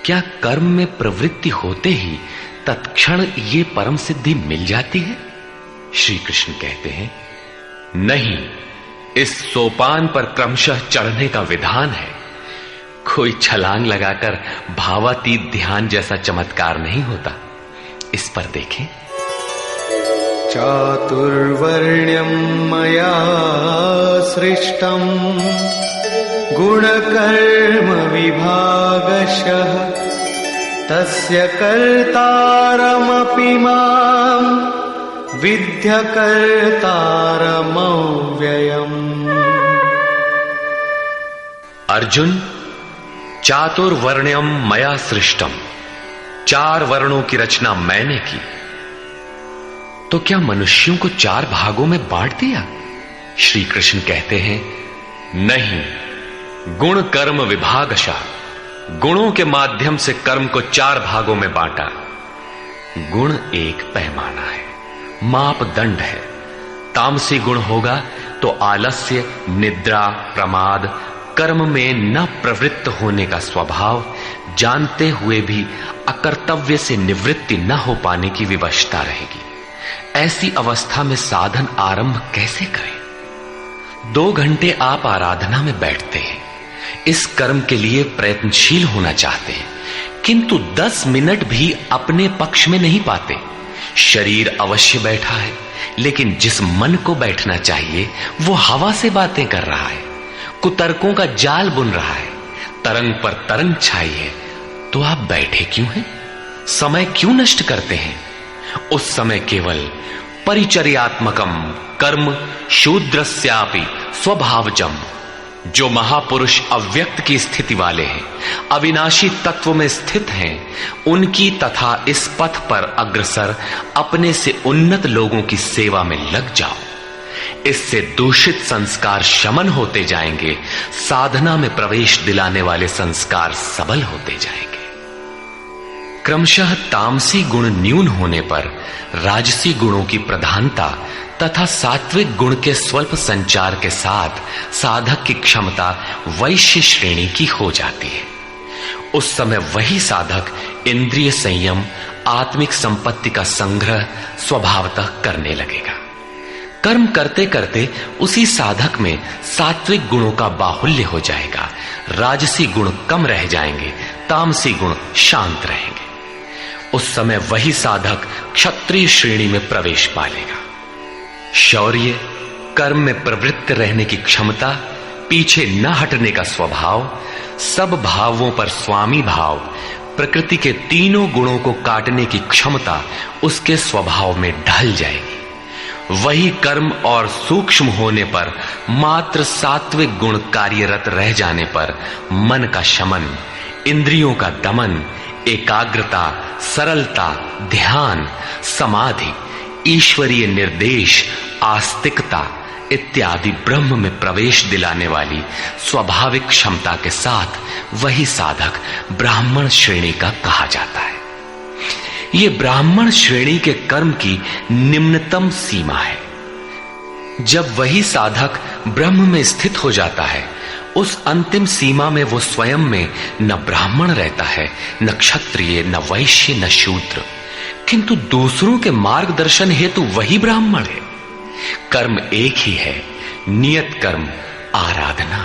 [SPEAKER 2] क्या कर्म में प्रवृत्ति होते ही तत्क्षण ये परम सिद्धि मिल जाती है? श्री कृष्ण कहते हैं, नहीं, इस सोपान पर क्रमशः चढ़ने का विधान है। कोई छलांग लगाकर भावातीत ध्यान जैसा चमत्कार नहीं होता। इस पर देखें,
[SPEAKER 3] चातुर्वर्ण्यं मया सृष्टं गुणकर्म विभागशः तस्य कर्तारमपि मां विद्य कर्तारमव्ययम्।
[SPEAKER 2] अर्जुन, चातुर्वर्ण्यम मया सृष्टम, 4 वर्णों की रचना मैंने की। तो क्या मनुष्यों को 4 भागों में बांट दिया? श्री कृष्ण कहते हैं, नहीं, गुण कर्म विभागशः, गुणों के माध्यम से कर्म को 4 भागों में बांटा। गुण एक पैमाना है, मापदंड है। तामसी गुण होगा तो आलस्य, निद्रा, प्रमाद, कर्म में न प्रवृत्त होने का स्वभाव, जानते हुए भी अकर्तव्य से निवृत्ति न हो पाने की विवशता रहेगी। ऐसी अवस्था में साधन आरंभ कैसे करें? 2 घंटे आप आराधना में बैठते हैं, इस कर्म के लिए प्रयत्नशील होना चाहते हैं, किंतु 10 मिनट भी अपने पक्ष में नहीं पाते। शरीर अवश्य बैठा है, लेकिन जिस मन को बैठना चाहिए वो हवा से बातें कर रहा है, कुतर्कों का जाल बुन रहा है, तरंग पर तरंग छाई है। तो आप बैठे क्यों हैं? समय क्यों नष्ट करते हैं? उस समय केवल परिचर्यात्मकम कर्म शूद्रस्यापि स्वभावजम, जो महापुरुष अव्यक्त की स्थिति वाले हैं, अविनाशी तत्व में स्थित हैं, उनकी तथा इस पथ पर अग्रसर अपने से उन्नत लोगों की सेवा में लग जाओ। इससे दूषित संस्कार शमन होते जाएंगे, साधना में प्रवेश दिलाने वाले संस्कार सबल होते जाएंगे। क्रमशः तामसी गुण न्यून होने पर राजसी गुणों की प्रधानता तथा सात्विक गुण के स्वल्प संचार के साथ साधक की क्षमता वैश्य श्रेणी की हो जाती है। उस समय वही साधक इंद्रिय संयम, आत्मिक संपत्ति का संग्रह स्वभावतः करने लगेगा। कर्म करते करते उसी साधक में सात्विक गुणों का बाहुल्य हो जाएगा, राजसी गुण कम रह जाएंगे, तामसी गुण शांत रहेंगे। उस समय वही साधक क्षत्रिय श्रेणी में प्रवेश पालेगा। शौर्य, कर्म में प्रवृत्त रहने की क्षमता, पीछे न हटने का स्वभाव, सब भावों पर स्वामी भाव, प्रकृति के तीनों गुणों को काटने की क्षमता उसके स्वभाव में ढल जाएगी। वही कर्म और सूक्ष्म होने पर मात्र सात्विक गुण कार्यरत रह जाने पर मन का शमन, इंद्रियों का दमन, एकाग्रता, सरलता, ध्यान, समाधि, ईश्वरीय निर्देश, आस्तिकता इत्यादि ब्रह्म में प्रवेश दिलाने वाली स्वाभाविक क्षमता के साथ वही साधक ब्राह्मण श्रेणी का कहा जाता है। ये ब्राह्मण श्रेणी के कर्म की निम्नतम सीमा है। जब वही साधक ब्रह्म में स्थित हो जाता है, उस अंतिम सीमा में वो स्वयं में न ब्राह्मण रहता है, न क्षत्रिय, न वैश्य, न शूद्र, किंतु दूसरों के मार्गदर्शन हेतु वही ब्राह्मण है। कर्म एक ही है, नियत कर्म आराधना।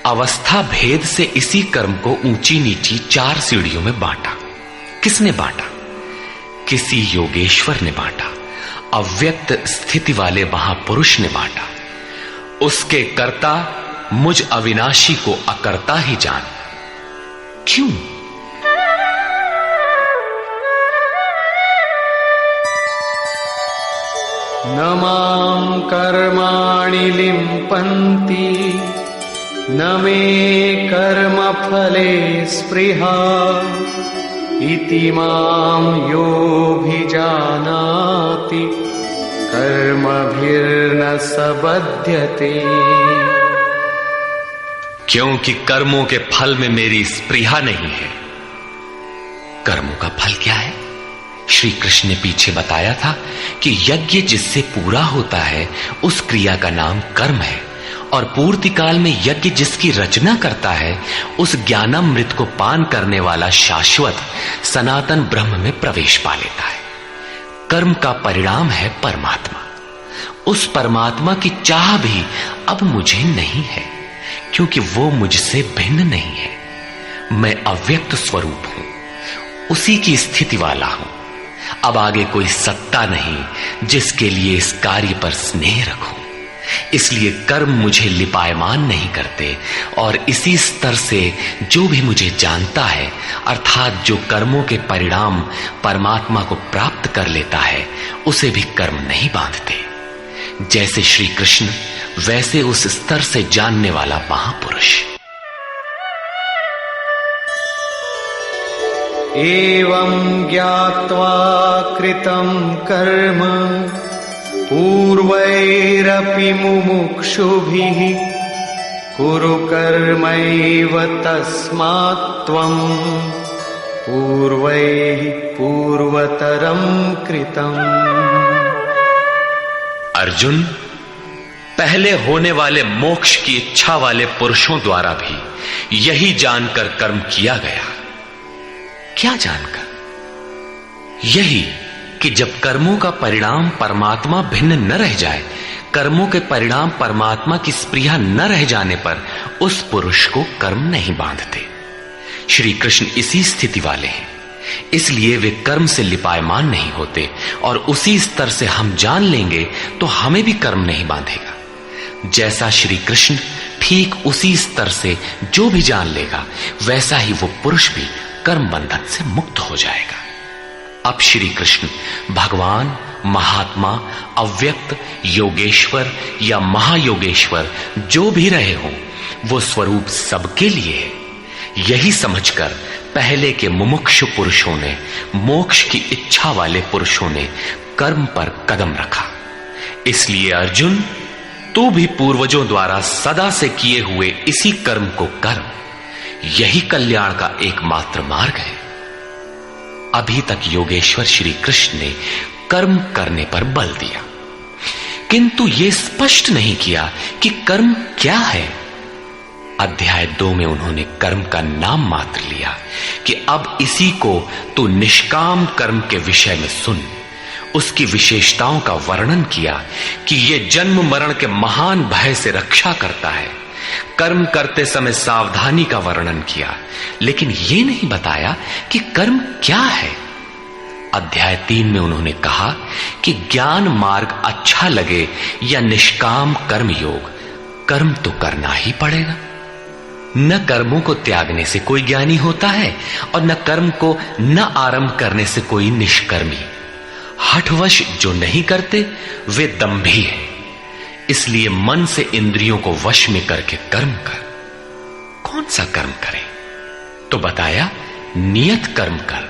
[SPEAKER 2] अवस्था भेद से इसी कर्म को ऊंची नीची 4 सीढ़ियों में बांटा। किसने बांटा? किसी योगेश्वर ने बांटा, अव्यक्त स्थिति वाले महापुरुष ने बांटा। उसके कर्ता मुझ अविनाशी को अकर्ता ही जान। क्यों?
[SPEAKER 3] न मां कर्माणि लिम्पन्ति न मे कर्मफले स्पृहा इति मां योऽभिजानाति कर्मभिर्न स बध्यते।
[SPEAKER 2] क्योंकि कर्मों के फल में मेरी स्पृहा नहीं है। कर्मों का फल क्या है? श्री कृष्ण ने पीछे बताया था कि यज्ञ जिससे पूरा होता है उस क्रिया का नाम कर्म है, और पूर्ति काल में यज्ञ जिसकी रचना करता है उस ज्ञानामृत को पान करने वाला शाश्वत सनातन ब्रह्म में प्रवेश पा लेता है। कर्म का परिणाम है परमात्मा। उस परमात्मा की चाह भी अब मुझे नहीं है, क्योंकि वो मुझसे भिन्न नहीं है। मैं अव्यक्त स्वरूप हूं, उसी की स्थिति वाला हूं। अब आगे कोई सत्ता नहीं जिसके लिए इस कार्य पर स्नेह रखूं। इसलिए कर्म मुझे लिपायमान नहीं करते, और इसी स्तर से जो भी मुझे जानता है, अर्थात जो कर्मों के परिणाम परमात्मा को प्राप्त कर लेता है, उसे भी कर्म नहीं बांधते। जैसे श्री कृष्ण, वैसे उस स्तर से जानने वाला महापुरुष।
[SPEAKER 3] एवं ज्ञात्वा कृतं कर्म पूर्वैरपि मुमुक्षुभिः कुरु कर्मैव तस्मात् त्वं पूर्वैः पूर्वतरं कृतम्।
[SPEAKER 2] अर्जुन, पहले होने वाले मोक्ष की इच्छा वाले पुरुषों द्वारा भी यही जानकर कर्म किया गया। क्या जानकर? यही कि जब कर्मों का परिणाम परमात्मा भिन्न न रह जाए, कर्मों के परिणाम परमात्मा की स्पृहा न रह जाने पर उस पुरुष को कर्म नहीं बांधते। श्री कृष्ण इसी स्थिति वाले हैं, इसलिए वे कर्म से लिपायमान नहीं होते, और उसी स्तर से हम जान लेंगे तो हमें भी कर्म नहीं बांधेगा। जैसा श्री कृष्ण, ठीक उसी स्तर से जो भी जान लेगा, वैसा ही वो पुरुष भी कर्म बंधन से मुक्त हो जाएगा। अब श्री कृष्ण भगवान, महात्मा, अव्यक्त, योगेश्वर या महायोगेश्वर जो भी रहे हों, वो स्वरूप सबके लिए है। यही समझकर पहले के मुमुक्षु पुरुषों ने, मोक्ष की इच्छा वाले पुरुषों ने कर्म पर कदम रखा। इसलिए अर्जुन, तू भी पूर्वजों द्वारा सदा से किए हुए इसी कर्म को कर। यही कल्याण का एकमात्र मार्ग है। अभी तक योगेश्वर श्री कृष्ण ने कर्म करने पर बल दिया, किंतु यह स्पष्ट नहीं किया कि कर्म क्या है। अध्याय 2 में उन्होंने कर्म का नाम मात्र लिया कि अब इसी को तू निष्काम कर्म के विषय में सुन। उसकी विशेषताओं का वर्णन किया कि यह जन्म मरण के महान भय से रक्षा करता है। कर्म करते समय सावधानी का वर्णन किया, लेकिन यह नहीं बताया कि कर्म क्या है। अध्याय 3 में उन्होंने कहा कि ज्ञान मार्ग अच्छा लगे या निष्काम कर्म योग, कर्म तो करना ही पड़ेगा। न कर्मों को त्यागने से कोई ज्ञानी होता है, और न कर्म को न आरंभ करने से कोई निष्कर्मी। हठवश जो नहीं करते वे दंभी है। इसलिए मन से इंद्रियों को वश में करके कर्म कर। कौन सा कर्म करें? तो बताया नियत कर्म कर।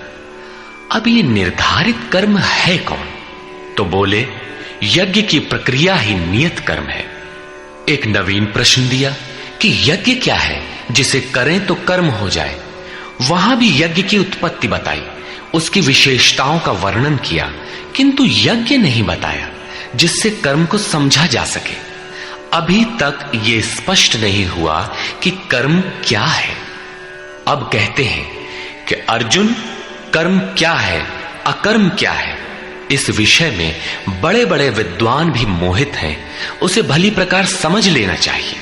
[SPEAKER 2] अब ये निर्धारित कर्म है कौन? तो बोले यज्ञ की प्रक्रिया ही नियत कर्म है। एक नवीन प्रश्न दिया कि यज्ञ क्या है जिसे करें तो कर्म हो जाए। वहां भी यज्ञ की उत्पत्ति बताई, उसकी विशेषताओं का वर्णन किया, किंतु यज्ञ नहीं बताया जिससे कर्म को समझा जा सके।
[SPEAKER 1] अभी तक ये स्पष्ट नहीं हुआ कि कर्म क्या है। अब कहते हैं कि अर्जुन, कर्म क्या है, अकर्म क्या है, इस विषय में बड़े बड़े विद्वान भी मोहित हैं। उसे भली प्रकार समझ लेना चाहिए।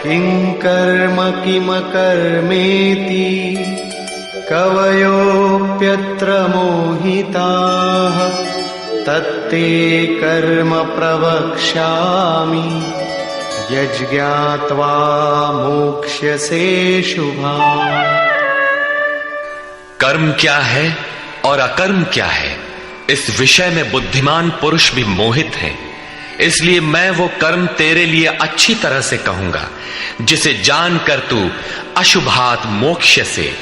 [SPEAKER 3] किं कर्म किम कर्मेति कवयोप्यत्र मोहिताः तत्ते कर्म प्रवक्ष्यामि यज्ञात्वा मोक्ष्यसे शुभात्।
[SPEAKER 1] कर्म क्या है और अकर्म क्या है, इस विषय में बुद्धिमान पुरुष भी मोहित हैं। इसलिए मैं वो कर्म तेरे लिए अच्छी तरह से कहूंगा जिसे जानकर तू अशुभात मोक्ष से,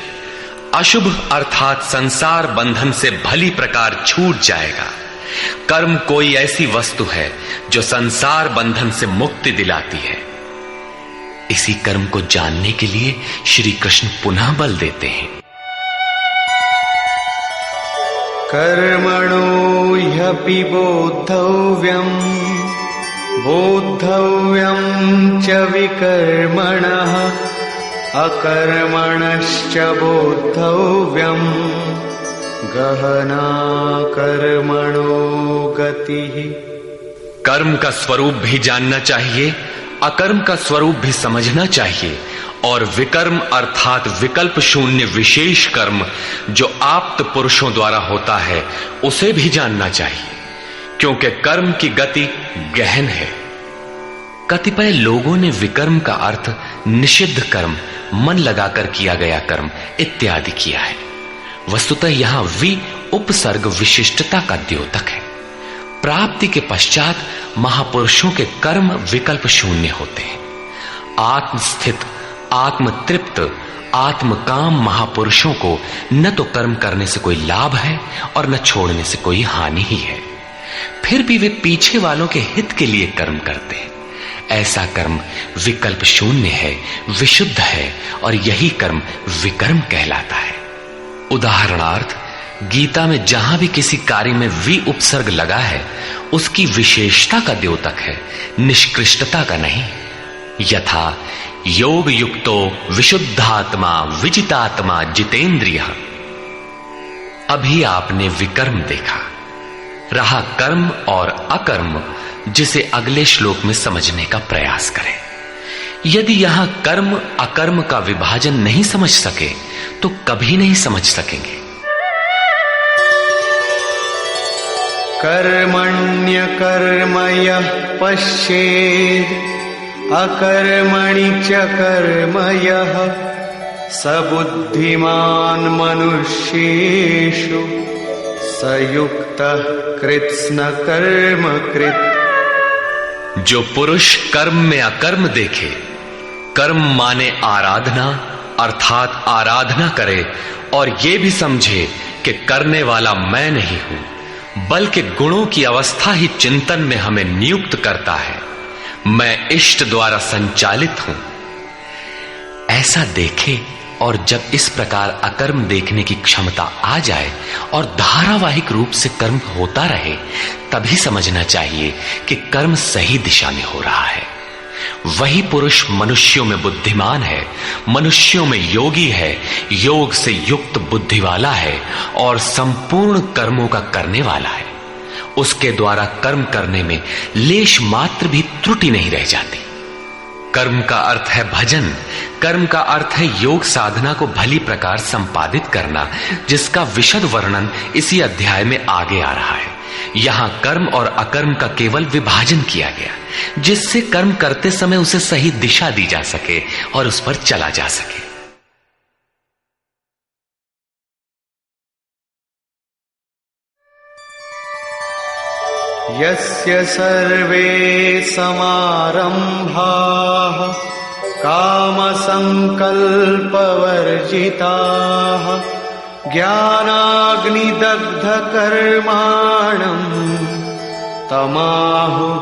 [SPEAKER 1] अशुभ अर्थात संसार बंधन से भली प्रकार छूट जाएगा। कर्म कोई ऐसी वस्तु है जो संसार बंधन से मुक्ति दिलाती है। इसी कर्म को जानने के लिए श्री कृष्ण पुनः बल देते हैं।
[SPEAKER 3] कर्मणो ह्यपि बोद्धव्यम् बोद्धव्यम् च विकर्मणः अकर्मणश्च बोद्धव्यम् गहना कर्मणो गतिः।
[SPEAKER 1] कर्म का स्वरूप भी जानना चाहिए, अकर्म का स्वरूप भी समझना चाहिए, और विकर्म अर्थात विकल्प शून्य विशेष कर्म जो आप्त पुरुषों द्वारा होता है उसे भी जानना चाहिए, क्योंकि कर्म की गति गहन है। कतिपय लोगों ने विकर्म का अर्थ निषिद्ध कर्म, मन लगाकर किया गया कर्म इत्यादि किया है। वस्तुतः यहां वि उपसर्ग विशिष्टता का द्योतक है। प्राप्ति के पश्चात महापुरुषों के कर्म विकल्प शून्य होते हैं। आत्मस्थित, आत्मतृप्त, आत्मकाम महापुरुषों को न तो कर्म करने से कोई लाभ है और न छोड़ने से कोई हानि ही है। फिर भी वे पीछे वालों के हित के लिए कर्म करते हैं। ऐसा कर्म विकल्प शून्य है, विशुद्ध है, और यही कर्म विकर्म कहलाता है। उदाहरणार्थ, गीता में जहां भी किसी कार्य में वि उपसर्ग लगा है उसकी विशेषता का द्योतक है, निष्कृष्टता का नहीं। यथा योग युक्तो विशुद्धात्मा विजितात्मा जितेंद्रिय। अभी आपने विकर्म देखा, रहा कर्म और अकर्म, जिसे अगले श्लोक में समझने का प्रयास करें। यदि यहां कर्म अकर्म का विभाजन नहीं समझ सके तो कभी नहीं समझ सकेंगे।
[SPEAKER 3] कर्मण्यकर्म यः पश्येत् अकर्मणि च कर्म यः स बुद्धिमान् मनुष्येषु स युक्तः कृत्स्न कर्म कृत्।
[SPEAKER 1] जो पुरुष कर्म में अकर्म देखे, कर्म माने आराधना अर्थात आराधना करे, और ये भी समझे कि करने वाला मैं नहीं हूं बल्कि गुणों की अवस्था ही चिंतन में हमें नियुक्त करता है, मैं इष्ट द्वारा संचालित हूं, ऐसा देखे। और जब इस प्रकार अकर्म देखने की क्षमता आ जाए और धारावाहिक रूप से कर्म होता रहे, तभी समझना चाहिए कि कर्म सही दिशा में हो रहा है। वही पुरुष मनुष्यों में बुद्धिमान है, मनुष्यों में योगी है, योग से युक्त बुद्धि वाला है और संपूर्ण कर्मों का करने वाला है। उसके द्वारा कर्म करने में लेश मात्र भी त्रुटि नहीं रह जाती। कर्म का अर्थ है भजन, कर्म का अर्थ है योग साधना को भली प्रकार संपादित करना, जिसका विशद वर्णन इसी अध्याय में आगे आ रहा है। यहां कर्म और अकर्म का केवल विभाजन किया गया, जिससे कर्म करते समय उसे सही दिशा दी जा सके और उस पर चला जा सके।
[SPEAKER 3] यस्य सर्वे समारंभाः कामसंकल्पवर्जिताः ज्ञानाग्निदग्धकर्माणम् तमाहुः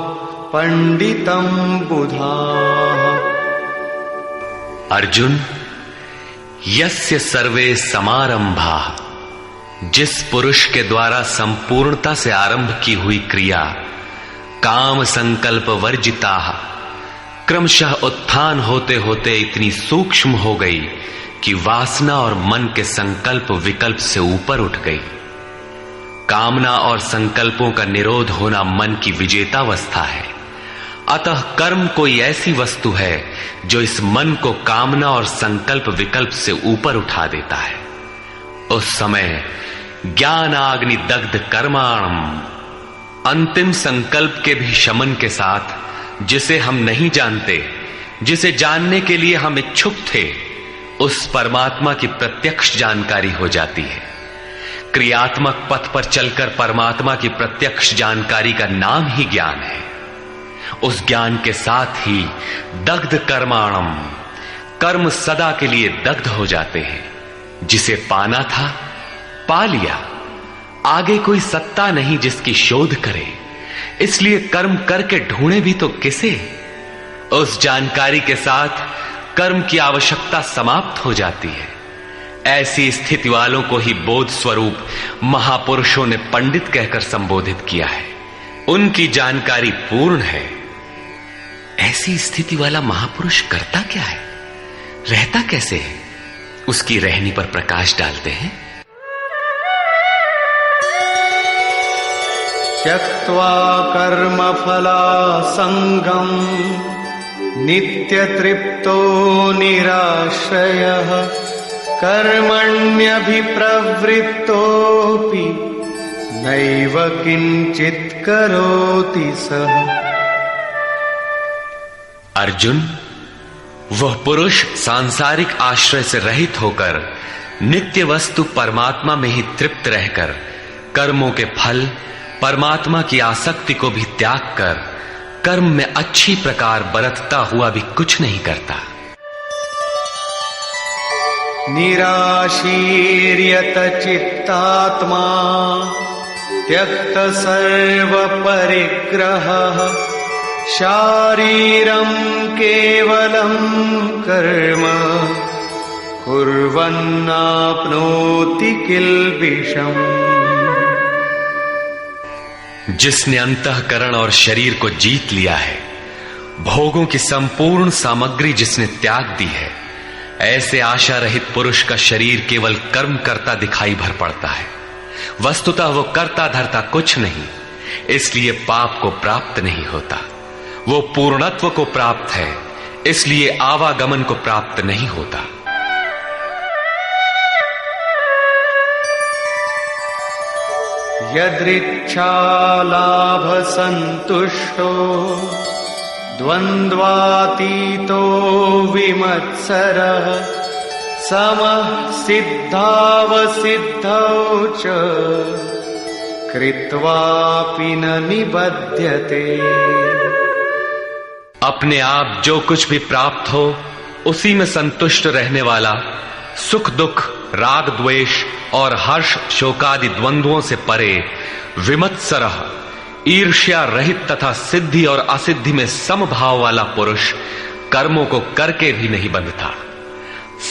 [SPEAKER 3] पंडितं बुधाः।
[SPEAKER 1] अर्जुन, यस्य सर्वे समारंभाः, जिस पुरुष के द्वारा संपूर्णता से आरंभ की हुई क्रिया काम संकल्प वर्जिता,
[SPEAKER 2] क्रमशः उत्थान होते होते इतनी सूक्ष्म हो गई कि वासना और मन के संकल्प विकल्प से ऊपर उठ गई। कामना और संकल्पों का निरोध होना मन की विजेतावस्था है। अतः कर्म कोई ऐसी वस्तु है जो इस मन को कामना और संकल्प विकल्प से ऊपर उठा देता है। उस समय ज्ञानाग्नि दग्ध कर्माणम, अंतिम संकल्प के भी शमन के साथ जिसे हम नहीं जानते, जिसे जानने के लिए हम इच्छुक थे, उस परमात्मा की प्रत्यक्ष जानकारी हो जाती है। क्रियात्मक पथ पर चलकर परमात्मा की प्रत्यक्ष जानकारी का नाम ही ज्ञान है। उस ज्ञान के साथ ही दग्ध कर्माणम, कर्म सदा के लिए दग्ध हो जाते हैं। जिसे पाना था पा लिया, आगे कोई सत्ता नहीं जिसकी शोध करे, इसलिए कर्म करके ढूंढे भी तो किसे। उस जानकारी के साथ कर्म की आवश्यकता समाप्त हो जाती है। ऐसी स्थिति वालों को ही बोध स्वरूप महापुरुषों ने पंडित कहकर संबोधित किया है। उनकी जानकारी पूर्ण है। ऐसी स्थिति वाला महापुरुष करता क्या है, रहता कैसे है, उसकी रहनी पर प्रकाश डालते हैं।
[SPEAKER 3] त्यक्त्वा कर्मफला संगम नित्य तृप्तो निराश्रयः कर्मण्यभिप्रवृत्तोऽपि नैव किंचित् करोति सः।
[SPEAKER 2] अर्जुन, वह पुरुष सांसारिक आश्रय से रहित होकर नित्य वस्तु परमात्मा में ही तृप्त रहकर कर्मों के फल परमात्मा की आसक्ति को भी त्याग कर कर्म में अच्छी प्रकार बरतता हुआ भी कुछ नहीं करता।
[SPEAKER 3] निराशीर्यत चित्तात्मा त्यक्त सर्व परिग्रहः शारीरं केवलं कर्म कुर्वन्नाप्नोति किल्बिषम्।
[SPEAKER 2] जिसने अंतःकरण और शरीर को जीत लिया है, भोगों की संपूर्ण सामग्री जिसने त्याग दी है, ऐसे आशा रहित पुरुष का शरीर केवल कर्म करता दिखाई भर पड़ता है। वस्तुतः वो करता धरता कुछ नहीं, इसलिए पाप को प्राप्त नहीं होता। वो पूर्णत्व को प्राप्त है, इसलिए आवागमन को प्राप्त नहीं होता।
[SPEAKER 3] यदृच्छालाभ संतुष्टो द्वन्द्वातीतो विमत्सरः समः सिद्धावसिद्धौ च कृत्वापि न निबध्यते।
[SPEAKER 2] अपने आप जो कुछ भी प्राप्त हो उसी में संतुष्ट रहने वाला, सुख दुख राग द्वेष और हर्ष शोकादि द्वंद्वों से परे, विमत्सरः ईर्ष्या रहित तथा सिद्धि और असिद्धि में समभाव वाला पुरुष कर्मों को करके भी नहीं बंधता।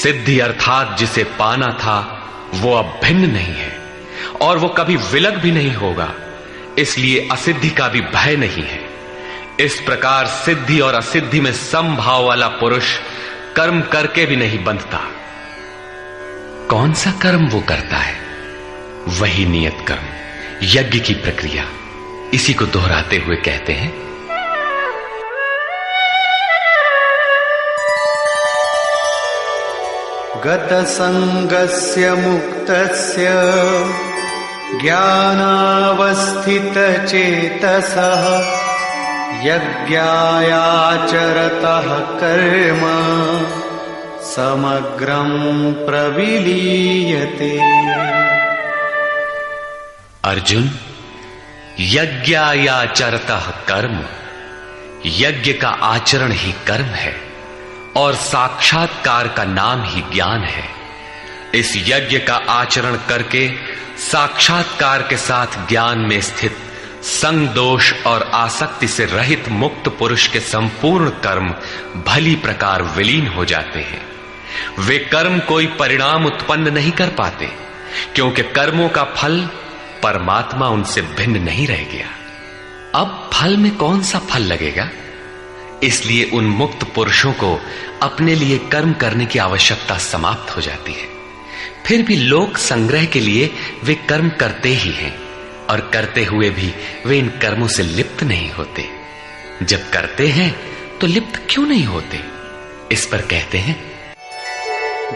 [SPEAKER 2] सिद्धि अर्थात जिसे पाना था वो अब भिन्न नहीं है और वो कभी विलग भी नहीं होगा, इसलिए असिद्धि का भी भय नहीं है। इस प्रकार सिद्धि और असिद्धि में समभाव वाला पुरुष कर्म करके भी नहीं बंधता। कौन सा कर्म वो करता है? वही नियत कर्म, यज्ञ की प्रक्रिया। इसी को दोहराते हुए कहते हैं,
[SPEAKER 3] गत संगस्य मुक्तस्य ज्ञानावस्थित चेतसः यज्ञायाचरतः कर्म समग्रं प्रविलीयते।
[SPEAKER 2] अर्जुन, यज्ञायाचरतः कर्म, यज्ञ का आचरण ही कर्म है और साक्षात्कार का नाम ही ज्ञान है। इस यज्ञ का आचरण करके साक्षात्कार के साथ ज्ञान में स्थित संग दोष और आसक्ति से रहित मुक्त पुरुष के संपूर्ण कर्म भली प्रकार विलीन हो जाते हैं। वे कर्म कोई परिणाम उत्पन्न नहीं कर पाते, क्योंकि कर्मों का फल परमात्मा उनसे भिन्न नहीं रह गया। अब फल में कौन सा फल लगेगा, इसलिए उन मुक्त पुरुषों को अपने लिए कर्म करने की आवश्यकता समाप्त हो जाती है। फिर भी लोक संग्रह के लिए वे कर्म करते ही हैं और करते हुए भी वे इन कर्मों से लिप्त नहीं होते। जब करते हैं तो लिप्त क्यों नहीं होते? इस पर कहते हैं,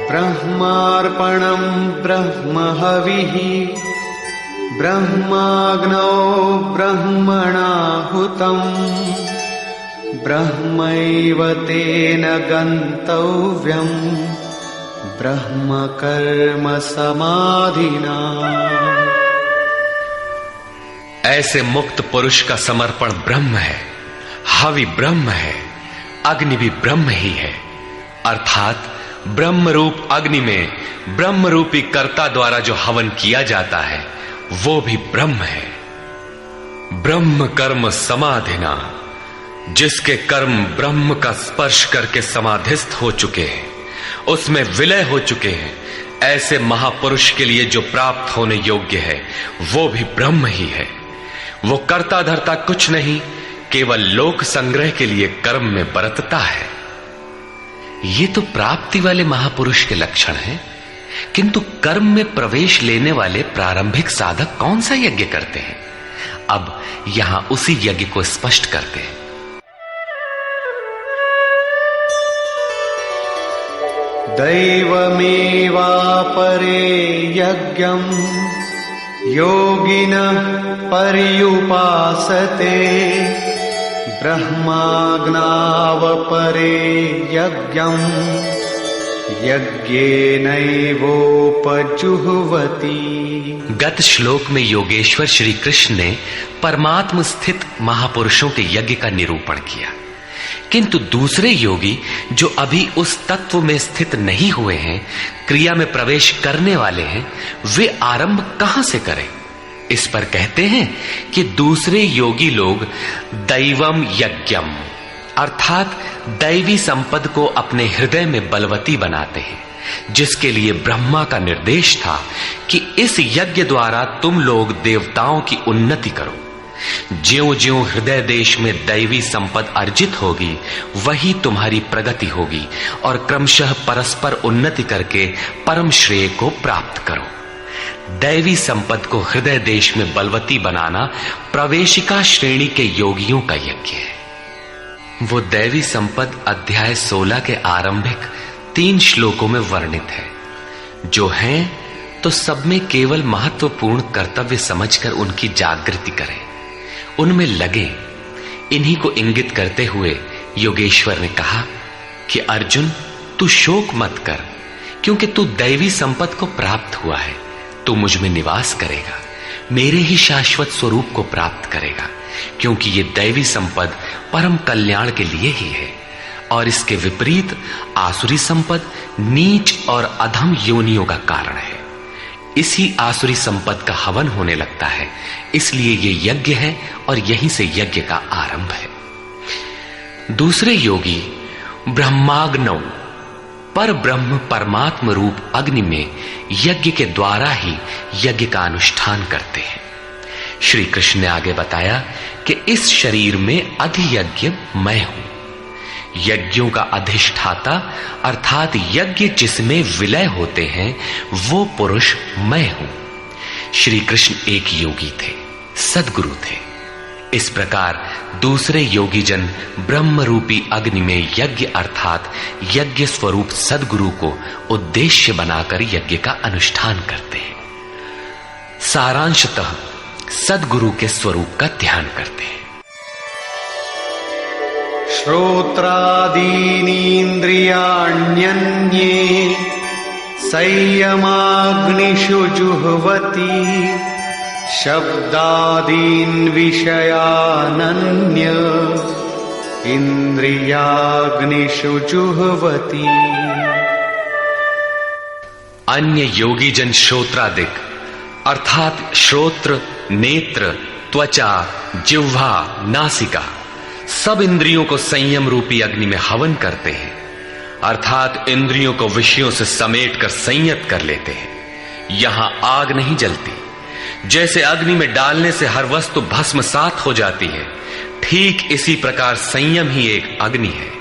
[SPEAKER 3] ब्रह्मार्पणं ब्रह्महविः ब्रह्माग्नौ ब्रह्मणाहुतं ब्रह्मैव तेन गन्तव्यं ब्रह्म कर्म समाधिना।
[SPEAKER 2] ऐसे मुक्त पुरुष का समर्पण ब्रह्म है, हवि ब्रह्म है, अग्नि भी ब्रह्म ही है। अर्थात ब्रह्म रूप अग्नि में ब्रह्म रूपी कर्ता द्वारा जो हवन किया जाता है वो भी ब्रह्म है। ब्रह्म कर्म समाधिना, जिसके कर्म ब्रह्म का स्पर्श करके समाधिस्थ हो चुके हैं, उसमें विलय हो चुके हैं, ऐसे महापुरुष के लिए जो प्राप्त होने योग्य है वो भी ब्रह्म ही है। वो कर्ता धर्ता कुछ नहीं, केवल लोक संग्रह के लिए कर्म में बरतता है। ये तो प्राप्ति वाले महापुरुष के लक्षण हैं, किंतु कर्म में प्रवेश लेने वाले प्रारंभिक साधक कौन सा यज्ञ करते हैं? अब यहां उसी यज्ञ को स्पष्ट करते हैं।
[SPEAKER 3] दैवमेवापरे यज्ञं योगिनः पर्युपासते ब्रह्माग्नावपरे यज्ञं यज्ञेनैवोपजुह्वति।
[SPEAKER 2] गत श्लोक में योगेश्वर श्री कृष्ण ने परमात्म स्थित महापुरुषों के यज्ञ का निरूपण किया, किंतु दूसरे योगी जो अभी उस तत्व में स्थित नहीं हुए हैं, क्रिया में प्रवेश करने वाले हैं, वे आरंभ कहां से करें? इस पर कहते हैं कि दूसरे योगी लोग दैवम यज्ञम अर्थात दैवी संपद को अपने हृदय में बलवती बनाते हैं, जिसके लिए ब्रह्मा का निर्देश था कि इस यज्ञ द्वारा तुम लोग देवताओं की उन्नति करो। ज्यों ज्यों हृदय देश में दैवी संपद अर्जित होगी वही तुम्हारी प्रगति होगी और क्रमशः परस्पर उन्नति करके परम श्रेय को प्राप्त करो। दैवी संपद को हृदय देश में बलवती बनाना प्रवेशिका श्रेणी के योगियों का यज्ञ है। वो दैवी संपद अध्याय 16 के आरंभिक 3 श्लोकों में वर्णित है। जो हैं तो सब में केवल महत्वपूर्ण कर्तव्य समझकर उनकी जागृति करें, उनमें लगे। इन्हीं को इंगित करते हुए योगेश्वर ने कहा कि अर्जुन, तू शोक मत कर, क्योंकि तू दैवी संपद को प्राप्त हुआ है। तू मुझ में निवास करेगा, मेरे ही शाश्वत स्वरूप को प्राप्त करेगा, क्योंकि ये दैवी संपद परम कल्याण के लिए ही है। और इसके विपरीत आसुरी संपद नीच और अधम योनियों का कारण है। इसी आसुरी संपद का हवन होने लगता है, इसलिए ये यज्ञ है और यहीं से यज्ञ का आरंभ है। दूसरे योगी ब्रह्माग्नौ पर ब्रह्म परमात्म रूप अग्नि में यज्ञ के द्वारा ही यज्ञ का अनुष्ठान करते हैं। श्री कृष्ण ने आगे बताया कि इस शरीर में अधियज्ञ मैं हूं। यज्ञों का अधिष्ठाता अर्थात यज्ञ जिसमें विलय होते हैं वो पुरुष मैं हूं। श्री कृष्ण एक योगी थे, सद्गुरु थे। इस प्रकार दूसरे योगी जन ब्रह्म रूपी अग्नि में यज्ञ अर्थात यज्ञ स्वरूप सद्गुरु को उद्देश्य बनाकर यज्ञ का अनुष्ठान करते हैं। सारांशतः सद्गुरु के स्वरूप का ध्यान करते हैं।
[SPEAKER 3] श्रोत्रादीनीन्द्रियाण्यन्ये संयमाग्निषु जुह्वति शब्दादीन् विषयानन्य इंद्रियाग्निषु जुह्वति।
[SPEAKER 2] अन्य योगी जन श्रोत्रादिक अर्थात श्रोत्र, नेत्र, त्वचा, जिह्वा, नासिका सब इंद्रियों को संयम रूपी अग्नि में हवन करते हैं, अर्थात इंद्रियों को विषयों से समेटकर संयत कर लेते हैं। यहां आग नहीं जलती। जैसे अग्नि में डालने से हर वस्तु भस्मसात हो जाती है, ठीक इसी प्रकार संयम ही एक अग्नि है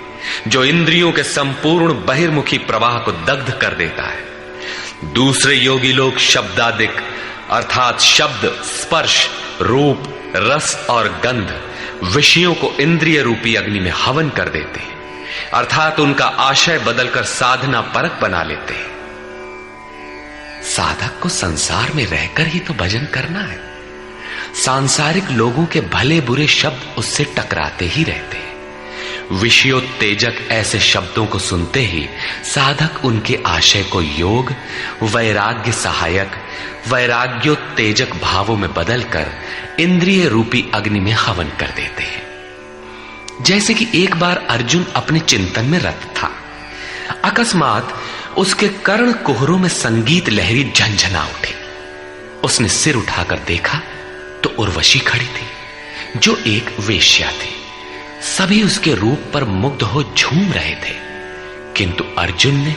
[SPEAKER 2] जो इंद्रियों के संपूर्ण बहिर्मुखी प्रवाह को दग्ध कर देता है। दूसरे योगी लोग शब्दादिक अर्थात शब्द, स्पर्श, रूप, रस और गंध विषयों को इंद्रिय रूपी अग्नि में हवन कर देते हैं, अर्थात उनका आशय बदलकर साधना परक बना लेते हैं। साधक को संसार में रहकर ही तो भजन करना है। सांसारिक लोगों के भले बुरे शब्द उससे टकराते ही रहते हैं। विषयोत्तेजक ऐसे शब्दों को सुनते ही साधक उनके आशय को योग, वैराग्य सहायक, वैराग्योत्तेजक भावों में बदलकर इंद्रिय रूपी अग्नि में हवन कर देते हैं। जैसे कि एक बार अर्जुन अपने चिंतन में रत था, अकस्मात उसके कर्ण कुहरों में संगीत लहरी झंझना उठी। उसने सिर उठाकर देखा तो उर्वशी खड़ी थी, जो एक वेश्या थी। सभी उसके रूप पर मुग्ध हो झूम रहे थे, किंतु अर्जुन ने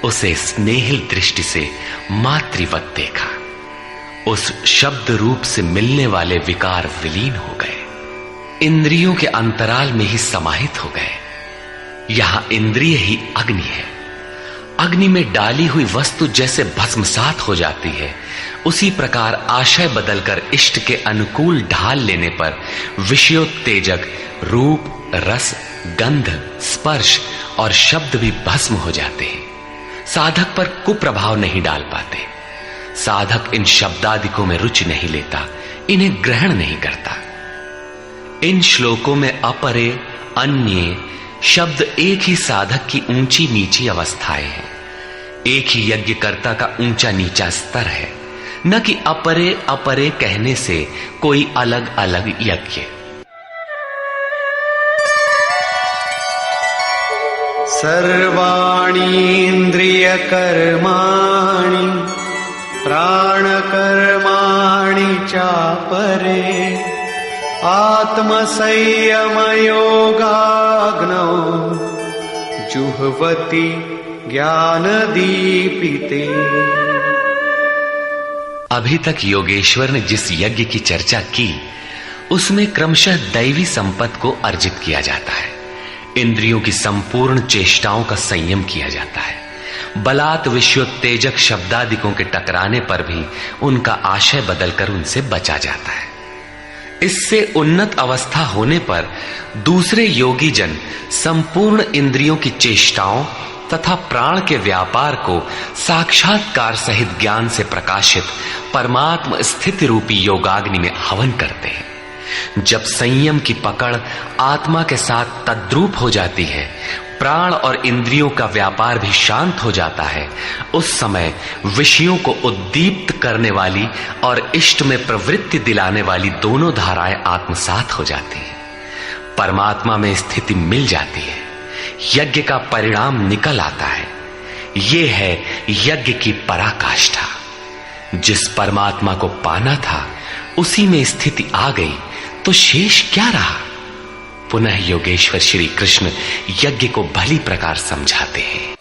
[SPEAKER 2] उसे स्नेहिल दृष्टि से मातृवत देखा। उस शब्द रूप से मिलने वाले विकार विलीन हो गए, इंद्रियों के अंतराल में ही समाहित हो गए। यहां इंद्रिय ही अग्नि है। अग्नि में डाली हुई वस्तु जैसे भस्मसात हो जाती है, उसी प्रकार आशय बदलकर इष्ट के अनुकूल ढाल लेने पर विषयोत्तेजक रूप, रस, गंध, स्पर्श और शब्द भी भस्म हो जाते हैं। साधक पर कुप्रभाव नहीं डाल पाते। साधक इन शब्दादिकों में रुचि नहीं लेता, इन्हें ग्रहण नहीं करता। इन श्लोकों में अपरे, अन्य शब्द एक ही साधक की ऊंची नीची अवस्थाएं हैं। एक ही यज्ञकर्ता का ऊंचा नीचा स्तर है, न कि अपरे अपरे कहने से कोई अलग अलग यज्ञ।
[SPEAKER 3] सर्वाणि इंद्रिय कर्माणि प्राणकर्माणि चापरे आत्मसंयम योगाग्नौ जुह्वति ज्ञान दीपिते।
[SPEAKER 1] अभी तक योगेश्वर ने जिस यज्ञ की चर्चा की, उसमें क्रमशः दैवी संपत्ति को अर्जित किया जाता है। इंद्रियों की संपूर्ण चेष्टाओं का संयम किया जाता है। बलात् विषयोत्तेजक शब्दादिकों के टकराने पर भी उनका आशय बदलकर उनसे बचा जाता है। इससे उन्नत अवस्था होने पर दूसरे योगी जन संपूर्ण इंद्रियों की चेष्टाओं तथा प्राण के व्यापार को साक्षात्कार सहित ज्ञान से प्रकाशित परमात्म स्थिति रूपी योगाग्नि में हवन करते हैं। जब संयम की पकड़ आत्मा के साथ तद्रूप हो जाती है, प्राण और इंद्रियों का व्यापार भी शांत हो जाता है, उस समय विषयों को उद्दीप्त करने वाली और इष्ट में प्रवृत्ति दिलाने वाली दोनों धाराएं आत्मसात हो जाती हैं। परमात्मा में स्थिति मिल जाती है, यज्ञ का परिणाम निकल आता है। ये है यज्ञ की पराकाष्ठा। जिस परमात्मा को पाना था उसी में स्थिति आ गई तो शेष क्या रहा। पुनः योगेश्वर श्री कृष्ण यज्ञ को भली प्रकार समझाते हैं।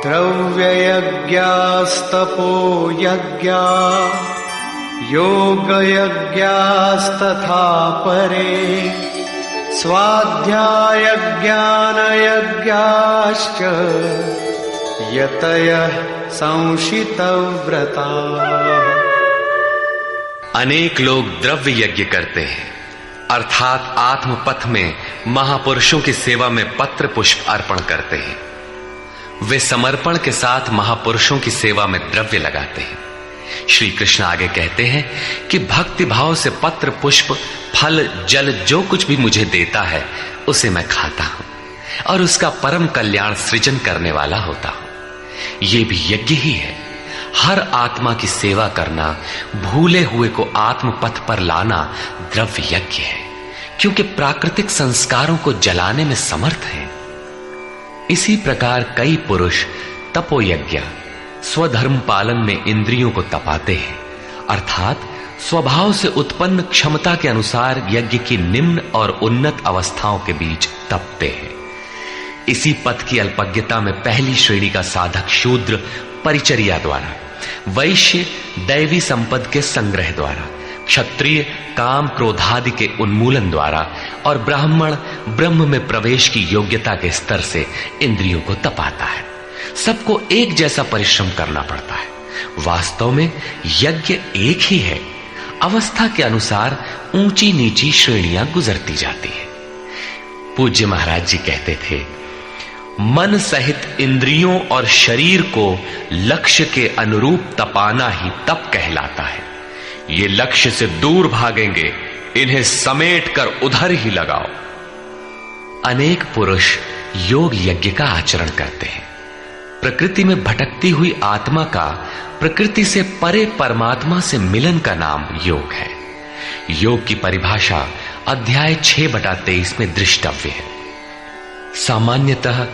[SPEAKER 3] द्रव्य यज्ञास्तपो यज्ञा योग यज्ञास्तथा परे स्वाध्याय ज्ञान यज्ञाश्च यतयः संशितव्रता।
[SPEAKER 2] अनेक लोग द्रव्य यज्ञ करते हैं, अर्थात आत्मपथ में महापुरुषों की सेवा में पत्र पुष्प अर्पण करते हैं। वे समर्पण के साथ महापुरुषों की सेवा में द्रव्य लगाते हैं। श्री कृष्ण आगे कहते हैं कि भक्ति भाव से पत्र पुष्प फल जल जो कुछ भी मुझे देता है उसे मैं खाता हूं और उसका परम कल्याण सृजन करने वाला होता हूं। यह भी यज्ञ ही है। हर आत्मा की सेवा करना, भूले हुए को आत्म पथ पर लाना द्रव्य यज्ञ है, क्योंकि प्राकृतिक संस्कारों को जलाने में समर्थ है। इसी प्रकार कई पुरुष तपोयज्ञ, स्वधर्म पालन में इंद्रियों को तपाते हैं, अर्थात स्वभाव से उत्पन्न क्षमता के अनुसार यज्ञ की निम्न और उन्नत अवस्थाओं के बीच तपते हैं। इसी पथ की अल्पज्ञता में पहली श्रेणी का साधक शूद्र
[SPEAKER 1] परिचर्या द्वारा, वैश्य दैवी संपद के संग्रह द्वारा, क्षत्रिय काम क्रोधादि के उन्मूलन द्वारा और ब्राह्मण ब्रह्म में प्रवेश की योग्यता के स्तर से इंद्रियों को तपाता है। सबको एक जैसा परिश्रम करना पड़ता है। वास्तव में यज्ञ एक ही है, अवस्था के अनुसार ऊंची नीची श्रेणियां गुजरती जाती है। पूज्य महाराज जी कहते थे, मन सहित इंद्रियों और शरीर को लक्ष्य के अनुरूप तपाना ही तप कहलाता है। ये लक्ष्य से दूर भागेंगे, इन्हें समेट कर उधर ही लगाओ। अनेक पुरुष योग यज्ञ का आचरण करते हैं। प्रकृति में भटकती हुई आत्मा का प्रकृति से परे परमात्मा से मिलन का नाम योग है। योग की परिभाषा अध्याय 6/23 में दृष्टव्य है। सामान्यतः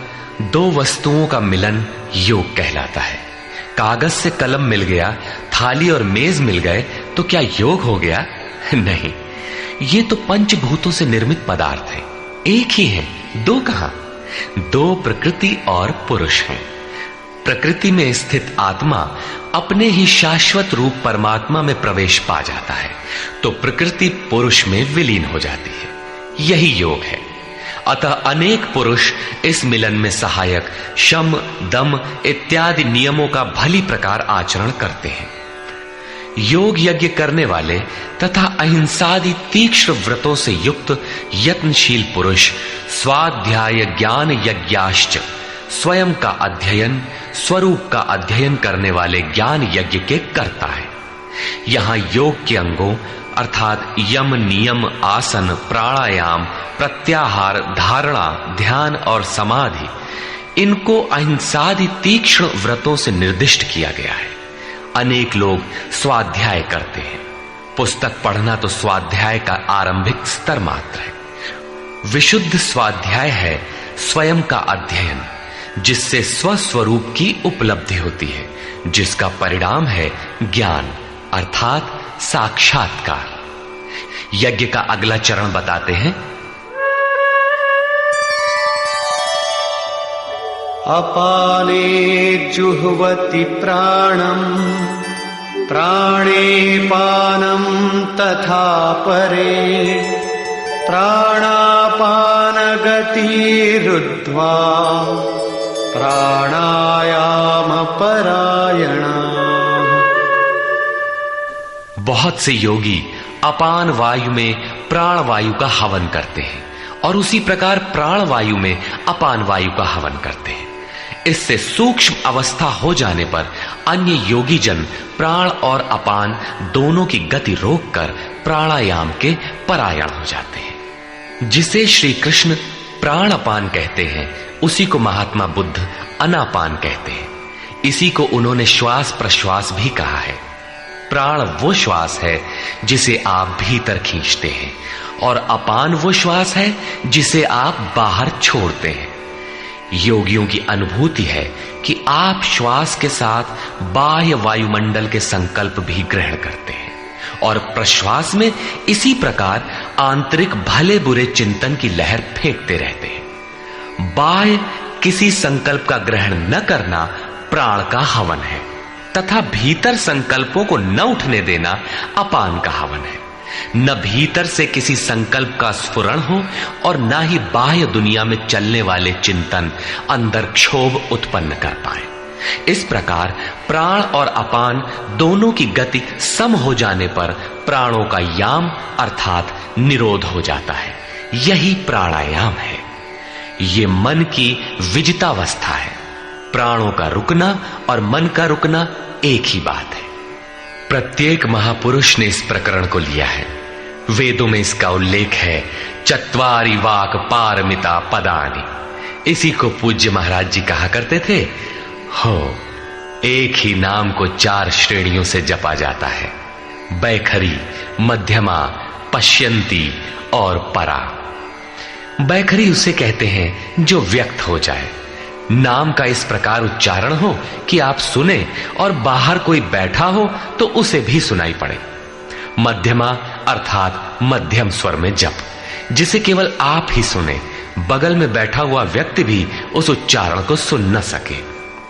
[SPEAKER 1] दो वस्तुओं का मिलन योग कहलाता है। कागज से कलम मिल गया, थाली और मेज मिल गए तो क्या योग हो गया? नहीं, ये तो पंचभूतों से निर्मित पदार्थ हैं, एक ही हैं, दो कहां? दो प्रकृति और पुरुष हैं। प्रकृति में स्थित आत्मा अपने ही शाश्वत रूप परमात्मा में प्रवेश पा जाता है तो प्रकृति पुरुष में विलीन हो जाती है। यही योग है। अतः अनेक पुरुष इस मिलन में सहायक शम, दम इत्यादि नियमों का भली प्रकार आचरण करते हैं। योग यज्ञ करने वाले तथा अहिंसादि तीक्ष्ण व्रतों से युक्त यत्नशील पुरुष स्वाध्याय ज्ञान यज्ञाश्च, स्वयं का अध्ययन, स्वरूप का अध्ययन करने वाले ज्ञान यज्ञ के कर्ता है। यहां योग के अंगों अर्थात यम, नियम, आसन, प्राणायाम, प्रत्याहार, धारणा, ध्यान और समाधि, इनको अहिंसादि तीक्ष्ण व्रतों से निर्दिष्ट किया गया है। अनेक लोग स्वाध्याय करते हैं। पुस्तक पढ़ना तो स्वाध्याय का आरंभिक स्तर मात्र है। विशुद्ध स्वाध्याय है स्वयं का अध्ययन, जिससे स्वस्वरूप की उपलब्धि होती है, जिसका परिणाम है ज्ञान अर्थात साक्षात्कार। यज्ञ का अगला चरण बताते हैं।
[SPEAKER 3] अपाने जुह्वति प्राणम्, प्राणे पानं तथा परे, प्राणापान गतिरुद्ध्वा प्राणायाम परायणा।
[SPEAKER 1] बहुत से योगी अपान वायु में प्राण वायु का हवन करते हैं और उसी प्रकार प्राण वायु में अपान वायु का हवन करते हैं। इससे सूक्ष्म अवस्था हो जाने पर अन्य योगी जन प्राण और अपान दोनों की गति रोककर प्राणायाम के परायण हो जाते हैं। जिसे श्री कृष्ण प्राण अपान कहते हैं, उसी को महात्मा बुद्ध अनापान कहते हैं। इसी को उन्होंने श्वास प्रश्वास भी कहा है। प्राण वो श्वास है जिसे आप भीतर खींचते हैं और अपान वो श्वास है जिसे आप बाहर छोड़ते हैं। योगियों की अनुभूति है कि आप श्वास के साथ बाह्य वायुमंडल के संकल्प भी ग्रहण करते हैं और प्रश्वास में इसी प्रकार आंतरिक भले बुरे चिंतन की लहर फेंकते रहते हैं। बाह्य किसी संकल्प का ग्रहण न करना प्राण का हवन है तथा भीतर संकल्पों को न उठने देना अपान का हवन है। न भीतर से किसी संकल्प का स्फुरण हो और न ही बाह्य दुनिया में चलने वाले चिंतन अंदर क्षोभ उत्पन्न कर पाए। इस प्रकार प्राण और अपान दोनों की गति सम हो जाने पर प्राणों का याम अर्थात निरोध हो जाता है। यही प्राणायाम है। ये मन की विजितावस्था है। प्राणों का रुकना और मन का रुकना एक ही बात है। प्रत्येक महापुरुष ने इस प्रकरण को लिया है। वेदों में इसका उल्लेख है, चत्वारि वाक पारमिता पदानि। इसी को पूज्य महाराज जी कहा करते थे। हो, एक ही नाम को 4 श्रेणियों से जपा जाता है, बैखरी, मध्यमा, पश्यंती और परा। बैखरी उसे कहते हैं जो व्यक्त हो जाए, नाम का इस प्रकार उच्चारण हो कि आप सुने और बाहर कोई बैठा हो तो उसे भी सुनाई पड़े। मध्यमा अर्थात मध्यम स्वर में जप, जिसे केवल आप ही सुने, बगल में बैठा हुआ व्यक्ति भी उस उच्चारण को सुन न सके।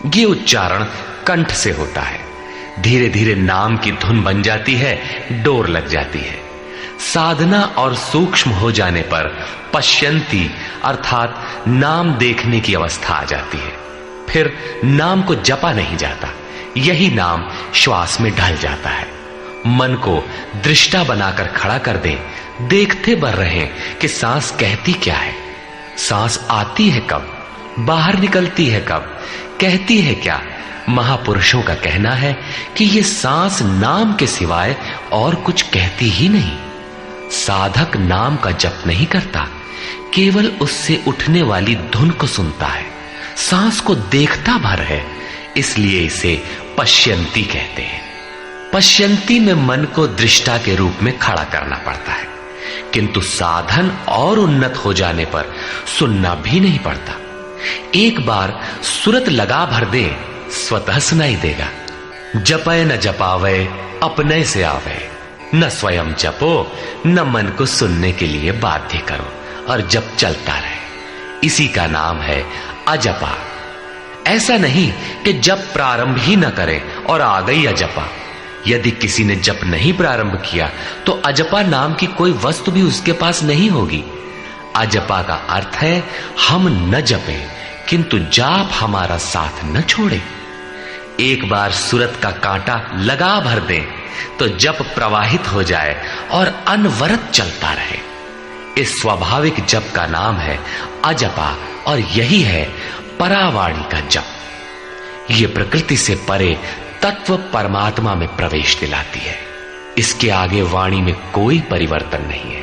[SPEAKER 2] ये उच्चारण कंठ से होता है। धीरे धीरे नाम की धुन बन जाती है, डोर लग जाती है। साधना और सूक्ष्म हो जाने पर पश्यंती अर्थात नाम देखने की अवस्था आ जाती है। फिर नाम को जपा नहीं जाता, यही नाम श्वास में ढल जाता है। मन को दृष्टा बनाकर खड़ा कर दें, देखते बर रहे कि सांस कहती क्या है, सांस आती है कब, बाहर निकलती है कब, कहती है क्या। महापुरुषों का कहना है कि ये सांस नाम के सिवाय और कुछ कहती ही नहीं। साधक नाम का जप नहीं करता, केवल उससे उठने वाली धुन को सुनता है, सांस को देखता भर है, इसलिए इसे पश्यंती कहते हैं। पश्यंती में मन को दृष्टा के रूप में खड़ा करना पड़ता है, किंतु साधन और उन्नत हो जाने पर सुनना भी नहीं पड़ता। एक बार सुरत लगा भर दे, स्वतः सुनाई देगा। जपय न जपावे अपने से आवे, न स्वयं जपो न मन को सुनने के लिए बाध्य करो, और जप चलता रहे। इसी का नाम है अजपा। ऐसा नहीं कि जप प्रारंभ ही न करें और आ गई अजपा। यदि किसी ने जप नहीं प्रारंभ किया तो अजपा नाम की कोई वस्तु भी उसके पास नहीं होगी। अजपा का अर्थ है हम न जपें किंतु जाप हमारा साथ न छोड़े। एक बार सूरत का कांटा लगा भर दें तो जप प्रवाहित हो जाए और अनवरत चलता रहे। इस स्वाभाविक जप का नाम है अजपा, और यही है परावाणी का जप। ये प्रकृति से परे तत्व परमात्मा में प्रवेश दिलाती है। इसके आगे वाणी में कोई परिवर्तन नहीं है।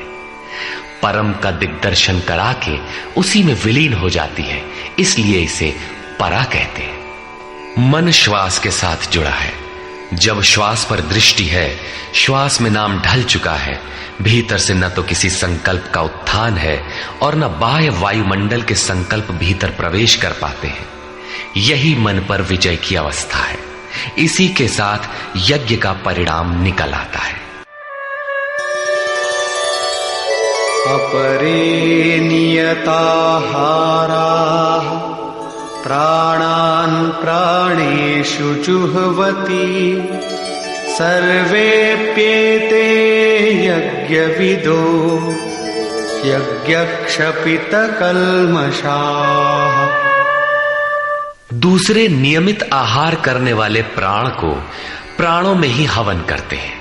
[SPEAKER 2] परम का दिग्दर्शन करा के उसी में विलीन हो जाती है, इसलिए इसे परा कहते हैं। मन श्वास के साथ जुड़ा है। जब श्वास पर दृष्टि है, श्वास में नाम ढल चुका है, भीतर से न तो किसी संकल्प का उत्थान है और न बाह्य वायुमंडल के संकल्प भीतर प्रवेश कर पाते हैं। यही मन पर विजय की अवस्था है। इसी के साथ यज्ञ का परिणाम निकल आता है।
[SPEAKER 3] अपरे नियताहाराः प्राणान् प्राणेषु जुह्वति सर्वेप्येते यज्ञविदो यज्ञक्षपितकल्मषाः।
[SPEAKER 2] दूसरे नियमित आहार करने वाले प्राण को प्राणों में ही हवन करते हैं।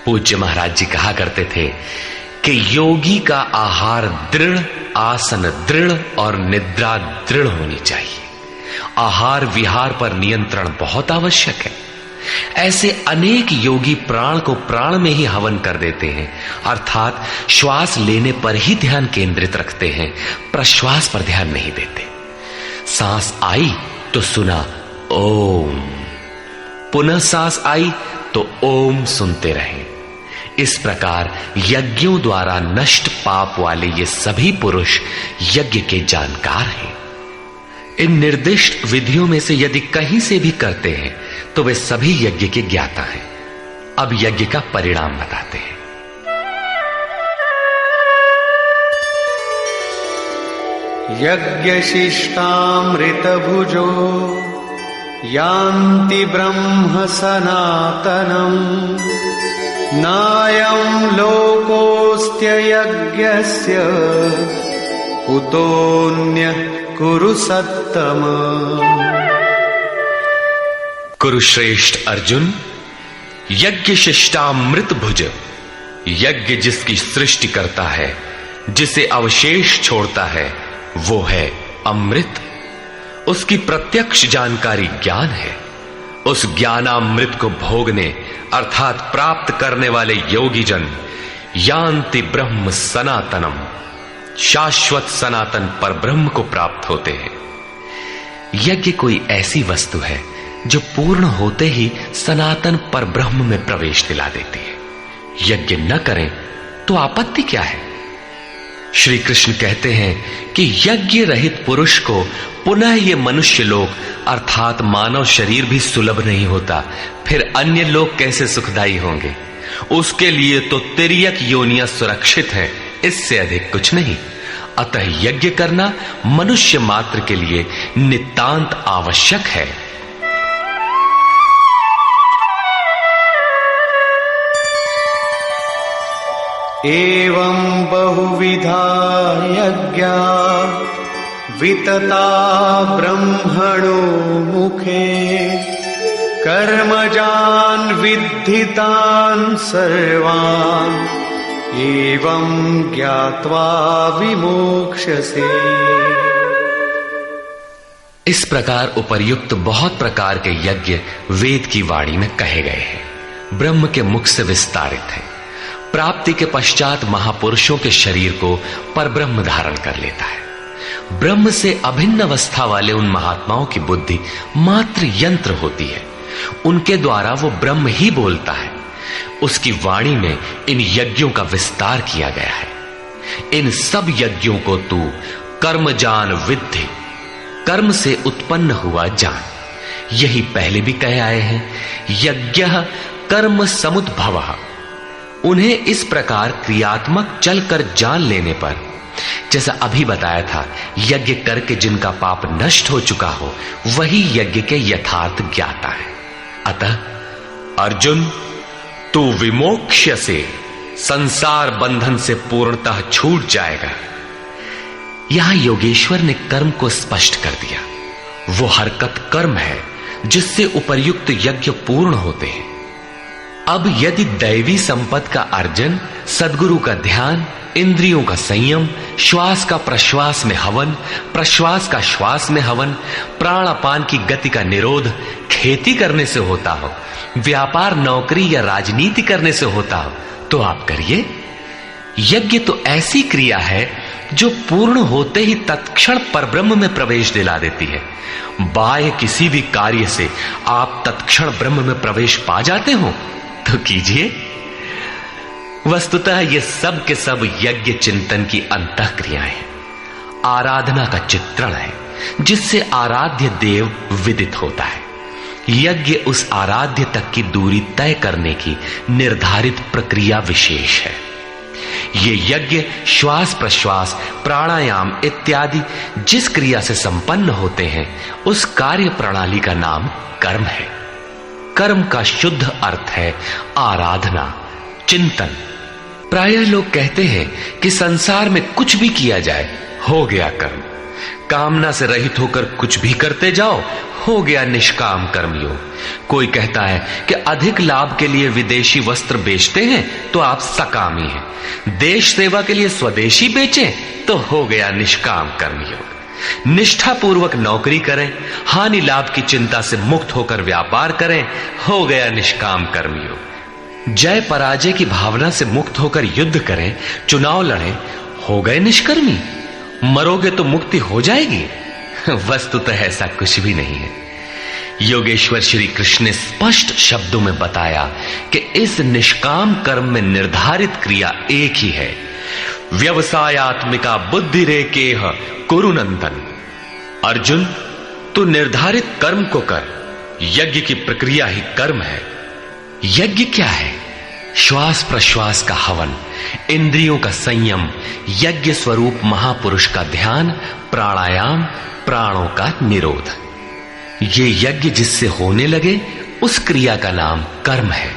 [SPEAKER 2] पूज्य महाराज जी कहा करते थे कि योगी का आहार दृढ़, आसन दृढ़ और निद्रा दृढ़ होनी चाहिए। आहार विहार पर नियंत्रण बहुत आवश्यक है। ऐसे अनेक योगी प्राण को प्राण में ही हवन कर देते हैं, अर्थात श्वास लेने पर ही ध्यान केंद्रित रखते हैं, प्रश्वास पर ध्यान नहीं देते। सांस आई तो सुना ओम, पुनः सांस आई तो ओम सुनते रहें। इस प्रकार यज्ञों द्वारा नष्ट पाप वाले ये सभी पुरुष यज्ञ के जानकार हैं। इन निर्दिष्ट विधियों में से यदि कहीं से भी करते हैं तो वे सभी यज्ञ के ज्ञाता हैं। अब यज्ञ का परिणाम बताते हैं।
[SPEAKER 3] यज्ञशिष्टामृतभुजो यान्ति ब्रह्म सनातनम् नायं लोकोऽस्त्ययज्ञस्य कुतोऽन्यः कुरु सत्तम।
[SPEAKER 2] कुरुश्रेष्ठ अर्जुन, यज्ञ शिष्टामृत भुज, यज्ञ जिसकी सृष्टि करता है, जिसे अवशेष छोड़ता है, वो है अमृत। उसकी प्रत्यक्ष जानकारी ज्ञान है। उस ज्ञानामृत को भोगने अर्थात प्राप्त करने वाले योगी जन यान्ति ब्रह्म सनातनम, शाश्वत सनातन पर ब्रह्म को प्राप्त होते हैं। यज्ञ कोई ऐसी वस्तु है जो पूर्ण होते ही सनातन पर ब्रह्म में प्रवेश दिला देती है। यज्ञ न करें तो आपत्ति क्या है? श्री कृष्ण कहते हैं कि यज्ञ रहित पुरुष को पुनः ये मनुष्य लोक अर्थात मानव शरीर भी सुलभ नहीं होता, फिर अन्य लोग कैसे सुखदायी होंगे? उसके लिए तो तिर्यक योनियां सुरक्षित है, इससे अधिक कुछ नहीं। अतः यज्ञ करना मनुष्य मात्र के लिए नितांत आवश्यक है।
[SPEAKER 3] एवं बहुविधा यज्ञा वितता ब्रह्मणो मुखे कर्मजान् विद्धितान् सर्वान् एवं ज्ञात्वा विमोक्ष्यसे।
[SPEAKER 2] इस प्रकार उपर्युक्त बहुत प्रकार के यज्ञ वेद की वाणी में कहे गए हैं, ब्रह्म के मुख से विस्तारित है। प्राप्ति के पश्चात महापुरुषों के शरीर को परब्रह्म धारण कर लेता है। ब्रह्म से अभिन्न अवस्था वाले उन महात्माओं की बुद्धि मात्र यंत्र होती है, उनके द्वारा वो ब्रह्म ही बोलता है। उसकी वाणी में इन यज्ञों का विस्तार किया गया है। इन सब यज्ञों को तू कर्मजान विद्धि, कर्म से उत्पन्न हुआ जान। यही पहले भी कहे आए हैं, यज्ञः कर्म समुद्भवः। उन्हें इस प्रकार क्रियात्मक चलकर जान लेने पर, जैसा अभी बताया था, यज्ञ करके जिनका पाप नष्ट हो चुका हो वही यज्ञ के यथार्थ ज्ञाता है। अतः अर्जुन, तू विमोक्ष्य से संसार बंधन से पूर्णतः छूट जाएगा। यहां योगेश्वर ने कर्म को स्पष्ट कर दिया। वो हरकत कर्म है जिससे उपर्युक्त यज्ञ पूर्ण होते हैं। अब यदि दैवी संपत्ति का अर्जन, सद्गुरु का ध्यान, इंद्रियों का संयम, श्वास का प्रश्वास में हवन, प्रश्वास का श्वास में हवन, प्राणापान की गति का निरोध खेती करने से होता हो, व्यापार, नौकरी या राजनीति करने से होता हो, तो आप करिए। यज्ञ तो ऐसी क्रिया है जो पूर्ण होते ही तत्क्षण परब्रह्म में प्रवेश दिला देती है। बाह्य किसी भी कार्य से आप तत्क्षण ब्रह्म में प्रवेश पा जाते हो तो कीजिए। वस्तुतः ये सब के सब यज्ञ चिंतन की अंतः क्रियाएं हैं, आराधना का चित्रण है जिससे आराध्य देव विदित होता है। यज्ञ उस आराध्य तक की दूरी तय करने की निर्धारित प्रक्रिया विशेष है। ये यज्ञ श्वास प्रश्वास, प्राणायाम इत्यादि जिस क्रिया से संपन्न होते हैं उस कार्य प्रणाली का नाम कर्म है। कर्म का शुद्ध अर्थ है आराधना, चिंतन। प्रायः लोग कहते हैं कि संसार में कुछ भी किया जाए हो गया कर्म, कामना से रहित होकर कुछ भी करते जाओ हो गया निष्काम कर्मयोग। कोई कहता है कि अधिक लाभ के लिए विदेशी वस्त्र बेचते हैं तो आप सकामी हैं, देश सेवा के लिए स्वदेशी बेचें तो हो गया निष्काम कर्मयोग। निष्ठापूर्वक नौकरी करें, हानि लाभ की चिंता से मुक्त होकर व्यापार करें, हो गया निष्काम कर्मयोग। जय पराजय की भावना से मुक्त होकर युद्ध करें, चुनाव लड़ें, हो गए निष्कर्मी। मरोगे तो मुक्ति हो जाएगी। वस्तुतः ऐसा कुछ भी नहीं है। योगेश्वर श्री कृष्ण ने स्पष्ट शब्दों में बताया कि इस निष्काम कर्म में निर्धारित क्रिया एक ही है, व्यवसायात्मिका बुद्धि रेकेह कुरुनंदन। अर्जुन, तू निर्धारित कर्म को कर। यज्ञ की प्रक्रिया ही कर्म है। यज्ञ क्या है? श्वास प्रश्वास का हवन, इंद्रियों का संयम, यज्ञ स्वरूप महापुरुष का ध्यान, प्राणायाम, प्राणों का निरोध। ये यज्ञ जिससे होने लगे उस क्रिया का नाम कर्म है।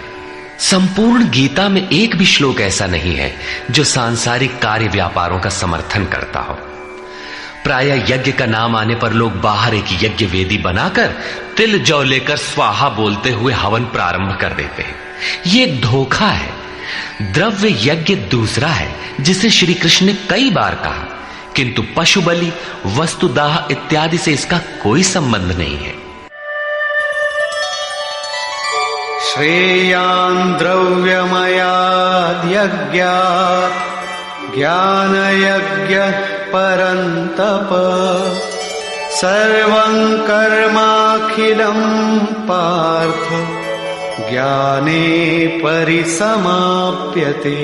[SPEAKER 2] संपूर्ण गीता में एक भी श्लोक ऐसा नहीं है जो सांसारिक कार्य व्यापारों का समर्थन करता हो। प्रायः यज्ञ का नाम आने पर लोग बाहर एक यज्ञ वेदी बनाकर तिल जौ लेकर स्वाहा बोलते हुए हवन प्रारंभ कर देते हैं। ये एक धोखा है। द्रव्य यज्ञ दूसरा है जिसे श्री कृष्ण ने कई बार कहा, किंतु पशु बलि, वस्तुदाह इत्यादि से इसका कोई संबंध नहीं है।
[SPEAKER 3] श्रेयान् द्रव्यमयाद् यज्ञात् ज्ञानयज्ञः परन्तप सर्वं कर्माखिलं पार्थ ज्ञाने परिसमाप्यते।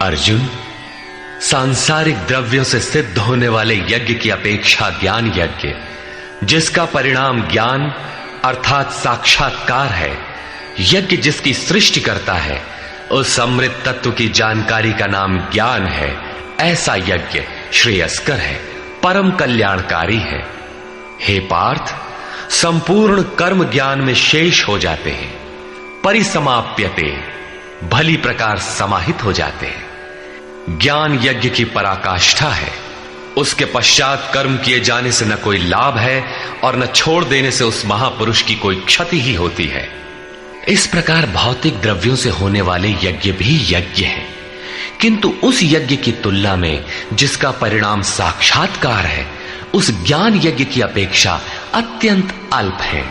[SPEAKER 2] अर्जुन, सांसारिक द्रव्यों से सिद्ध होने वाले यज्ञ की अपेक्षा ज्ञान यज्ञ, जिसका परिणाम ज्ञान अर्थात साक्षात्कार है, यज्ञ जिसकी सृष्टि करता है, उस अमृत तत्व की जानकारी का नाम ज्ञान है। ऐसा यज्ञ श्रेयस्कर है, परम कल्याणकारी है। हे पार्थ, संपूर्ण कर्म ज्ञान में शेष हो जाते हैं। परिसमाप्यते, भली प्रकार समाहित हो जाते हैं। ज्ञान यज्ञ की पराकाष्ठा है। उसके पश्चात कर्म किए जाने से न कोई लाभ है और न छोड़ देने से उस महापुरुष की कोई क्षति ही होती है। इस प्रकार भौतिक द्रव्यों से होने वाले यज्ञ भी यज्ञ है, किंतु उस यज्ञ की तुलना में जिसका परिणाम साक्षात्कार है, उस ज्ञान यज्ञ की अपेक्षा अत्यंत अल्प है।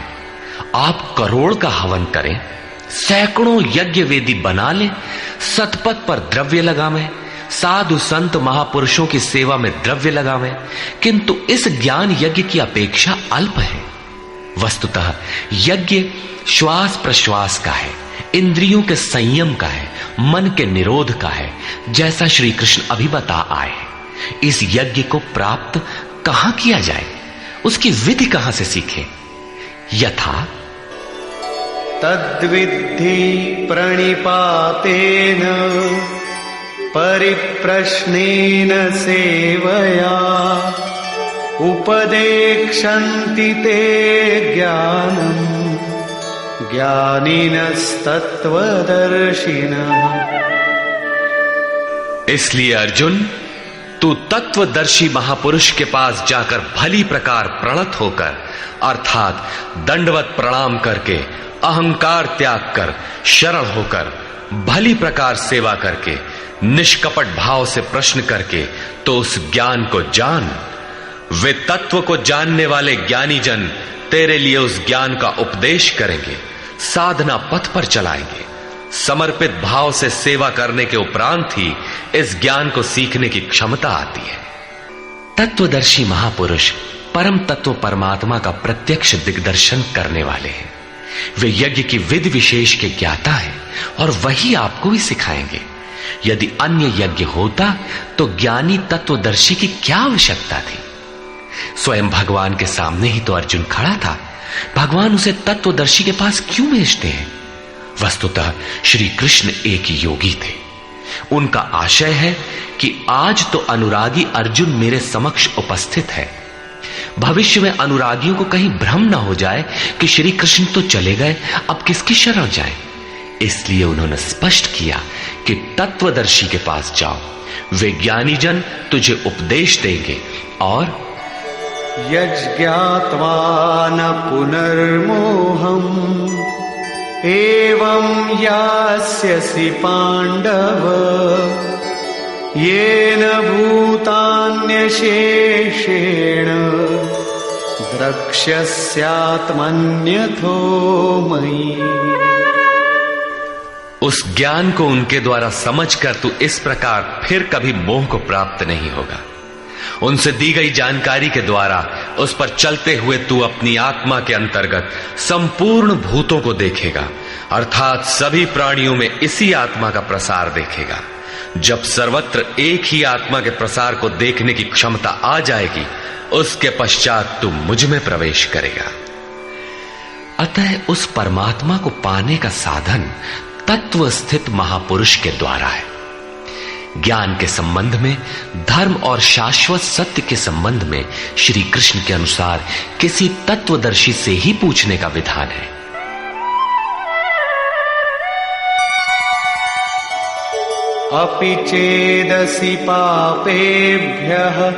[SPEAKER 2] आप करोड़ का हवन करें, सैकड़ों यज्ञ वेदी बना लें, सतपथ पर द्रव्य लगावें, साधु संत महापुरुषों की सेवा में द्रव्य लगावें, किंतु इस ज्ञान यज्ञ की अपेक्षा अल्प है। वस्तुतः यज्ञ श्वास प्रश्वास का है, इंद्रियों के संयम का है, मन के निरोध का है, जैसा श्री कृष्ण अभी बता आए हैं। इस यज्ञ को प्राप्त कहां किया जाए, उसकी विधि कहां से सीखें? यथा
[SPEAKER 3] तद्विद्धि प्रणिपातेन परिप्रश्नेन सेवया उपदेक्षन्ति ते ज्ञानम् ज्ञानिनस्तत्त्वदर्शिनः। इसलिए
[SPEAKER 2] अर्जुन, तू तत्वदर्शी महापुरुष के पास जाकर भली प्रकार प्रणत होकर, अर्थात दंडवत प्रणाम करके, अहंकार त्याग कर, शरण होकर, भली प्रकार सेवा करके, निष्कपट भाव से प्रश्न करके तो उस ज्ञान को जान। वे तत्व को जानने वाले ज्ञानी जन तेरे लिए उस ज्ञान का उपदेश करेंगे, साधना पथ पर चलाएंगे। समर्पित भाव से सेवा करने के उपरांत ही इस ज्ञान को सीखने की क्षमता आती है।
[SPEAKER 1] तत्वदर्शी महापुरुष परम तत्व परमात्मा का प्रत्यक्ष दिग्दर्शन करने वाले हैं। वे यज्ञ की विधि विशेष के ज्ञाता हैं और वही आपको भी सिखाएंगे। यदि अन्य यज्ञ होता तो ज्ञानी तत्वदर्शी की क्या आवश्यकता थी? स्वयं भगवान के सामने ही तो अर्जुन खड़ा था। भगवान उसे तत्वदर्शी के पास क्यों भेजते हैं? वस्तुतः श्री कृष्ण एक योगी थे। उनका आशय है कि आज तो अनुरागी अर्जुन मेरे समक्ष उपस्थित है, भविष्य में अनुरागियों को कहीं भ्रम न हो जाए कि श्री कृष्ण तो चले गए, अब किसकी शरण जाए। इसलिए उन्होंने स्पष्ट किया कि तत्वदर्शी के पास जाओ, वे ज्ञानी जन तुझे उपदेश देंगे और
[SPEAKER 3] यज्ञात्वा न पुनर्मोहम् एवं यास्यसि पांडव येन भूतान्यशेषेण द्रक्ष्यस्यात्मन्यथो मयि।
[SPEAKER 2] उस ज्ञान को उनके द्वारा समझकर तू इस प्रकार फिर कभी मोह को प्राप्त नहीं होगा। उनसे दी गई जानकारी के द्वारा उस पर चलते हुए तू अपनी आत्मा के अंतर्गत संपूर्ण भूतों को देखेगा, अर्थात सभी प्राणियों में इसी आत्मा का प्रसार देखेगा। जब सर्वत्र एक ही आत्मा के प्रसार को देखने की क्षमता आ जाएगी, उसके पश्चात तू मुझ में प्रवेश करेगा।
[SPEAKER 1] अतः उस परमात्मा को पाने का साधन तत्व स्थित महापुरुष के द्वारा है। ज्ञान के संबंध में, धर्म और शाश्वत सत्य के संबंध में श्री कृष्ण के अनुसार किसी तत्वदर्शी से ही पूछने का विधान है।
[SPEAKER 3] अपि चेदसि पापेभ्यः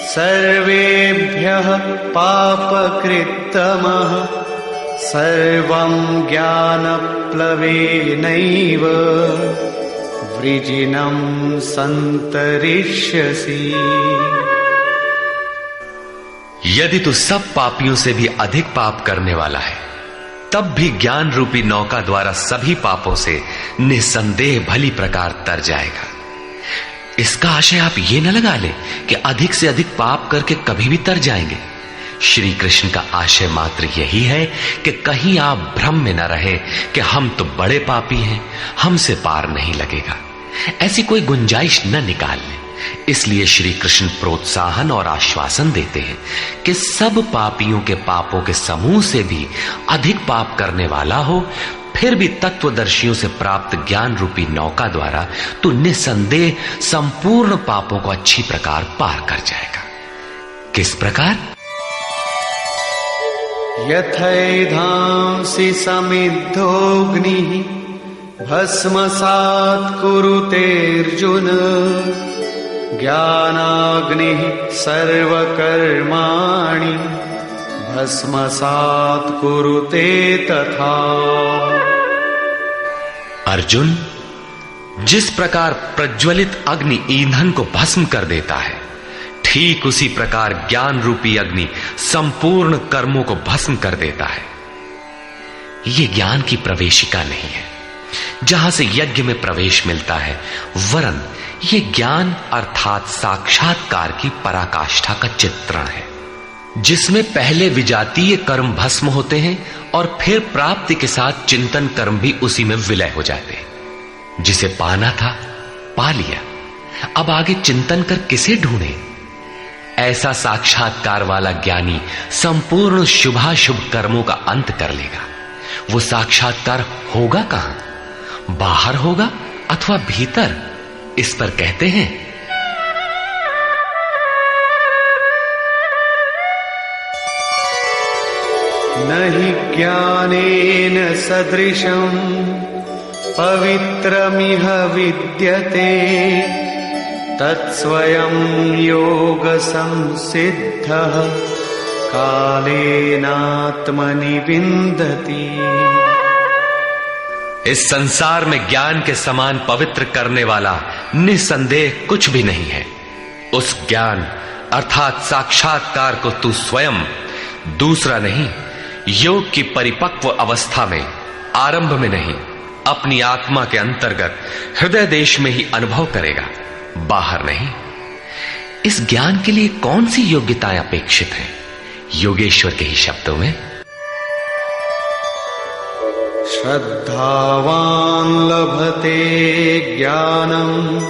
[SPEAKER 3] सर्वेभ्यः पापकृत्तमः सर्वं ज्ञानप्लवेनैव वृजिनं संतरिष्यसि।
[SPEAKER 2] यदि तू सब पापियों से भी अधिक पाप करने वाला है, तब भी ज्ञान रूपी नौका द्वारा सभी पापों से निसंदेह भली प्रकार तर जाएगा। इसका आशय आप ये न लगा ले कि अधिक से अधिक पाप करके कभी भी तर जाएंगे। श्री कृष्ण का आशय मात्र यही है कि कहीं आप भ्रम में न रहे कि हम तो बड़े पापी हैं, हमसे पार नहीं लगेगा। ऐसी कोई गुंजाइश न निकाल लें। इसलिए श्री कृष्ण प्रोत्साहन और आश्वासन देते हैं कि सब पापियों के पापों के समूह से भी अधिक पाप करने वाला हो, फिर भी तत्वदर्शियों से प्राप्त ज्ञान रूपी नौका द्वारा तू निसंदेह संपूर्ण पापों को अच्छी प्रकार पार कर जाएगा। किस प्रकार?
[SPEAKER 3] यथैधांसि समिद्धोऽग्निः भस्मसात् कुरुतेऽर्जुन ज्ञानाग्निः सर्वकर्माणि भस्मसात् कुरुते तथा।
[SPEAKER 2] अर्जुन, जिस प्रकार प्रज्वलित अग्नि ईंधन को भस्म कर देता है, ठीक उसी प्रकार ज्ञान रूपी अग्नि संपूर्ण कर्मों को भस्म कर देता है। यह ज्ञान की प्रवेशिका नहीं है जहां से यज्ञ में प्रवेश मिलता है, वरन यह ज्ञान अर्थात साक्षात्कार की पराकाष्ठा का चित्रण है, जिसमें पहले विजातीय कर्म भस्म होते हैं और फिर प्राप्ति के साथ चिंतन कर्म भी उसी में विलय हो जाते हैं। जिसे पाना था पा लिया, अब आगे चिंतन कर किसे ढूंढे? ऐसा साक्षात्कार वाला ज्ञानी संपूर्ण शुभाशुभ कर्मों का अंत कर लेगा। वो साक्षात्कार होगा कहां? बाहर होगा अथवा भीतर? इस पर कहते हैं,
[SPEAKER 3] नहि ज्ञानेन सदृशं पवित्रमिह विद्यते तत्स्वयं योग संसिद्धः कालेनात्मनि विन्दति।
[SPEAKER 2] इस संसार में ज्ञान के समान पवित्र करने वाला निसंदेह कुछ भी नहीं है। उस ज्ञान अर्थात साक्षात्कार को तू स्वयं, दूसरा नहीं, योग की परिपक्व अवस्था में, आरंभ में नहीं, अपनी आत्मा के अंतर्गत हृदय देश में ही अनुभव करेगा, बाहर नहीं। इस ज्ञान के लिए कौन सी योग्यताएं अपेक्षित हैं? योगेश्वर के ही शब्दों में,
[SPEAKER 3] श्रद्धावान् लभते ज्ञानम्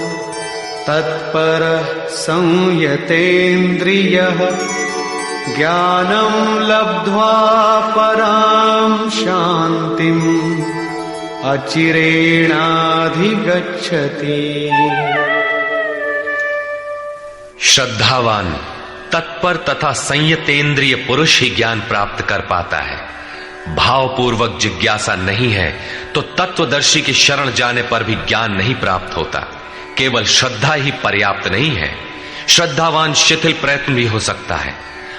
[SPEAKER 3] तत्परः संयतेन्द्रियः ज्ञानं लब्ध्वा परां शान्तिम् अचिरेणाधिगच्छति।
[SPEAKER 2] श्रद्धावान, तत्पर तथा संयतेंद्रिय पुरुष ही ज्ञान प्राप्त कर पाता है। भावपूर्वक जिज्ञासा नहीं है तो तत्वदर्शी की शरण जाने पर भी ज्ञान नहीं प्राप्त होता। केवल श्रद्धा ही पर्याप्त नहीं है। श्रद्धावान शिथिल प्रयत्न भी हो सकता है।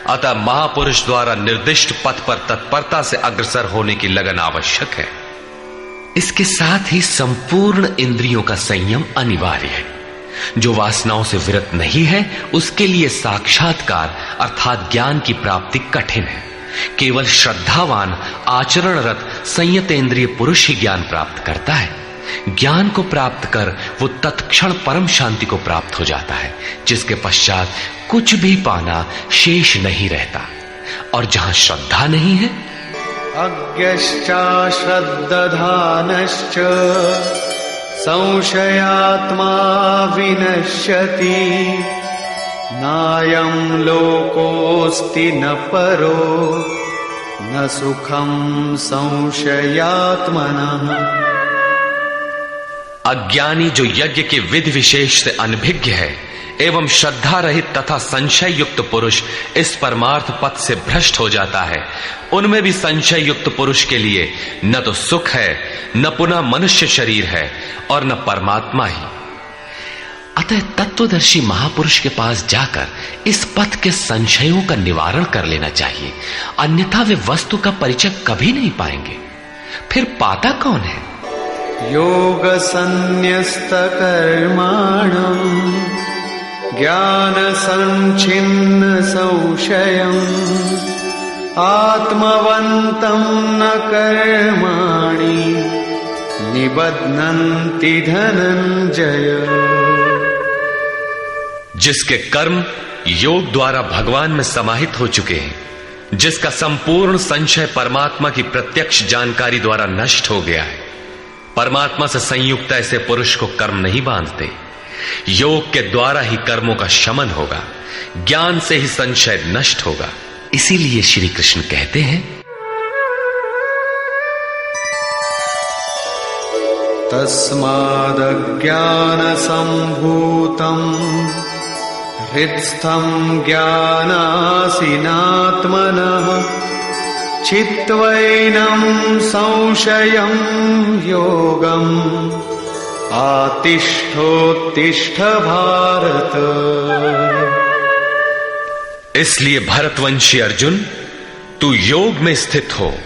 [SPEAKER 2] अतः महापुरुष द्वारा निर्दिष्ट पथ पर तत्परता से अग्रसर होने की लगन आवश्यक है। इसके साथ ही संपूर्ण इंद्रियों का संयम अनिवार्य है। जो वासनाओं से विरत नहीं है उसके लिए साक्षात्कार अर्थात ज्ञान की प्राप्ति कठिन है। केवल श्रद्धावान आचरणरत संयतेंद्रिय पुरुष ही ज्ञान प्राप्त करता है। ज्ञान को प्राप्त कर वो तत्क्षण परम शांति को प्राप्त हो जाता है, जिसके पश्चात कुछ भी पाना शेष नहीं रहता। और जहां श्रद्धा नहीं है,
[SPEAKER 3] अज्ञश्चाश्रद्दधानश्च संशयात्मा विनश्यति नायं लोकोऽस्ति न परो न सुखं संशयात्मनः।
[SPEAKER 2] अज्ञानी जो यज्ञ के विधि विशेष से अनभिज्ञ है एवं श्रद्धा रहित तथा संशय युक्त पुरुष इस परमार्थ पथ से भ्रष्ट हो जाता है। उनमें भी संशय युक्त पुरुष के लिए न तो सुख है, न पुनः मनुष्य शरीर है और न परमात्मा ही। अतः तत्वदर्शी महापुरुष के पास जाकर इस पथ के संशयों का निवारण कर लेना चाहिए, अन्यथा वे वस्तु का परिचय कभी नहीं पाएंगे। फिर पाता कौन है?
[SPEAKER 3] योग संन्यस्त कर्माणम् ज्ञान संच्छिन्न संशयम् आत्मवन्तं न कर्माणि निबध्नन्ति धनंजय।
[SPEAKER 2] जिसके कर्म योग द्वारा भगवान में समाहित हो चुके हैं, जिसका संपूर्ण संशय परमात्मा की प्रत्यक्ष जानकारी द्वारा नष्ट हो गया है, परमात्मा से संयुक्त ऐसे पुरुष को कर्म नहीं बांधते। योग के द्वारा ही कर्मों का शमन होगा, ज्ञान से ही संशय नष्ट होगा। इसीलिए श्री कृष्ण कहते हैं,
[SPEAKER 3] तस्मादज्ञान संभूतं हृत्स्थं ज्ञानासिनात्मनः चित्वैनं संशयं योगम् आतिष्ठोत्तिष्ठ भारत।
[SPEAKER 2] इसलिए भरतवंशी अर्जुन, तू योग में स्थित हो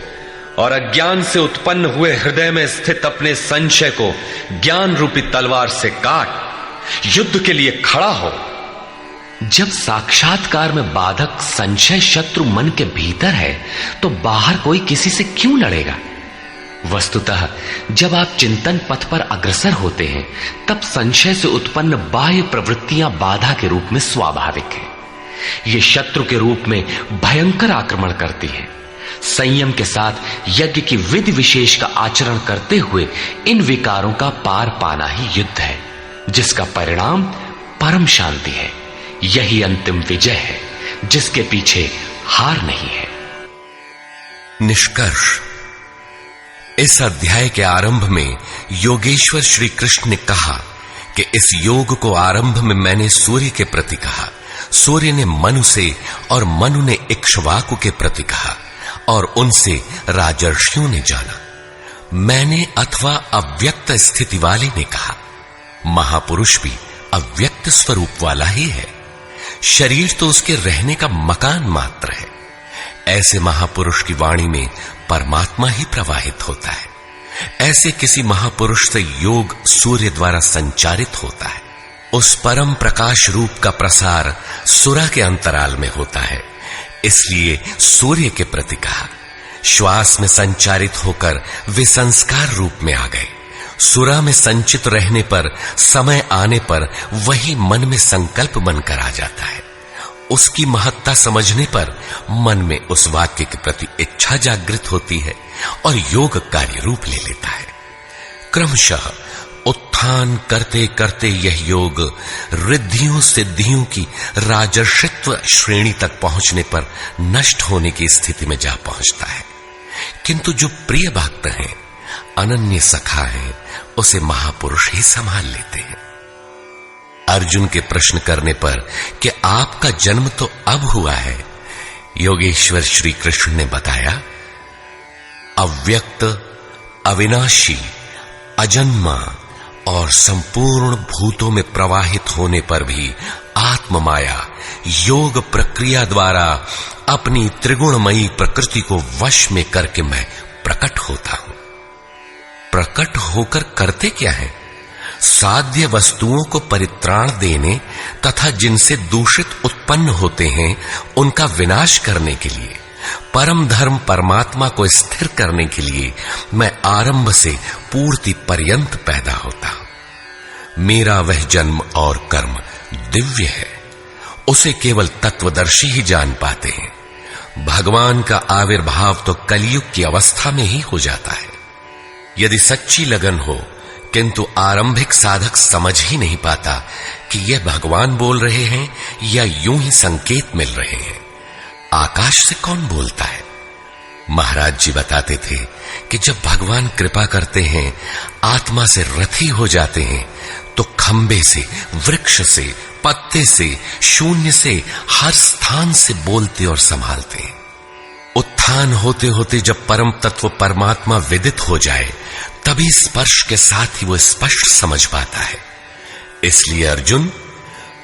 [SPEAKER 2] और अज्ञान से उत्पन्न हुए हृदय में स्थित अपने संशय को ज्ञान रूपी तलवार से काट युद्ध के लिए खड़ा हो।
[SPEAKER 1] जब साक्षात्कार में बाधक संशय शत्रु मन के भीतर है तो बाहर कोई किसी से क्यों लड़ेगा? वस्तुतः जब आप चिंतन पथ पर अग्रसर होते हैं तब संशय से उत्पन्न बाह्य प्रवृत्तियां बाधा के रूप में स्वाभाविक है। ये शत्रु के रूप में भयंकर आक्रमण करती है। संयम के साथ यज्ञ की विधि विशेष का आचरण करते हुए इन विकारों का पार पाना ही युद्ध है, जिसका परिणाम परम शांति है। यही अंतिम विजय है, जिसके पीछे हार नहीं है।
[SPEAKER 4] निष्कर्ष, इस अध्याय के आरंभ में योगेश्वर श्री कृष्ण ने कहा कि इस योग को आरंभ में मैंने सूर्य के प्रति कहा, सूर्य ने मनु से और मनु ने इक्ष्वाकु के प्रति कहा और उनसे राजर्षियों ने जाना। मैंने अथवा अव्यक्त स्थिति वाले ने कहा। महापुरुष भी अव्यक्त स्वरूप वाला ही है। शरीर तो उसके रहने का मकान मात्र है। ऐसे महापुरुष की वाणी में परमात्मा ही प्रवाहित होता है। ऐसे किसी महापुरुष से योग सूर्य द्वारा संचारित होता है। उस परम प्रकाश रूप का प्रसार सुरा के अंतराल में होता है, इसलिए सूर्य के प्रति कहा। श्वास में संचारित होकर वे संस्कार रूप में आ गए। सुरा में संचित रहने पर समय आने पर वही मन में संकल्प बनकर आ जाता है। उसकी महत्ता समझने पर मन में उस वाक्य के प्रति इच्छा जागृत होती है और योग कार्य रूप ले लेता है। क्रमशः उत्थान करते करते यह योग रिद्धियों सिद्धियों की राजर्षित्व श्रेणी तक पहुंचने पर नष्ट होने की स्थिति में जा पहुंचता है। किंतु जो प्रिय भक्त हैं, अनन्य सखा हैं, उसे महापुरुष ही संभाल लेते हैं। अर्जुन के प्रश्न करने पर कि आपका जन्म तो अब हुआ है, योगेश्वर श्री कृष्ण ने बताया, अव्यक्त, अविनाशी, अजन्मा और संपूर्ण भूतों में प्रवाहित होने पर भी आत्म माया योग प्रक्रिया द्वारा अपनी त्रिगुणमयी प्रकृति को वश में करके मैं प्रकट होता हूं। प्रकट होकर करते क्या है? साध्य वस्तुओं को परित्राण देने तथा जिनसे दूषित उत्पन्न होते हैं उनका विनाश करने के लिए, परम धर्म परमात्मा को स्थिर करने के लिए मैं आरंभ से पूर्ति पर्यंत पैदा होता हूं। मेरा वह जन्म और कर्म दिव्य है, उसे केवल तत्वदर्शी ही जान पाते हैं। भगवान का आविर्भाव तो कलयुग की अवस्था में ही हो जाता है। यदि सच्ची लगन हो किंतु आरंभिक साधक समझ ही नहीं पाता कि यह भगवान बोल रहे हैं या यूं ही संकेत मिल रहे हैं। आकाश से कौन बोलता है? महाराज जी बताते थे कि जब भगवान कृपा करते हैं, आत्मा से रथी हो जाते हैं, तो खंबे से, वृक्ष से, पत्ते से, शून्य से, हर स्थान से बोलते और संभालते हैं। उत्थान होते होते जब परम तत्व परमात्मा विदित हो जाए, तभी स्पर्श के साथ ही वो स्पष्ट समझ पाता है। इसलिए अर्जुन,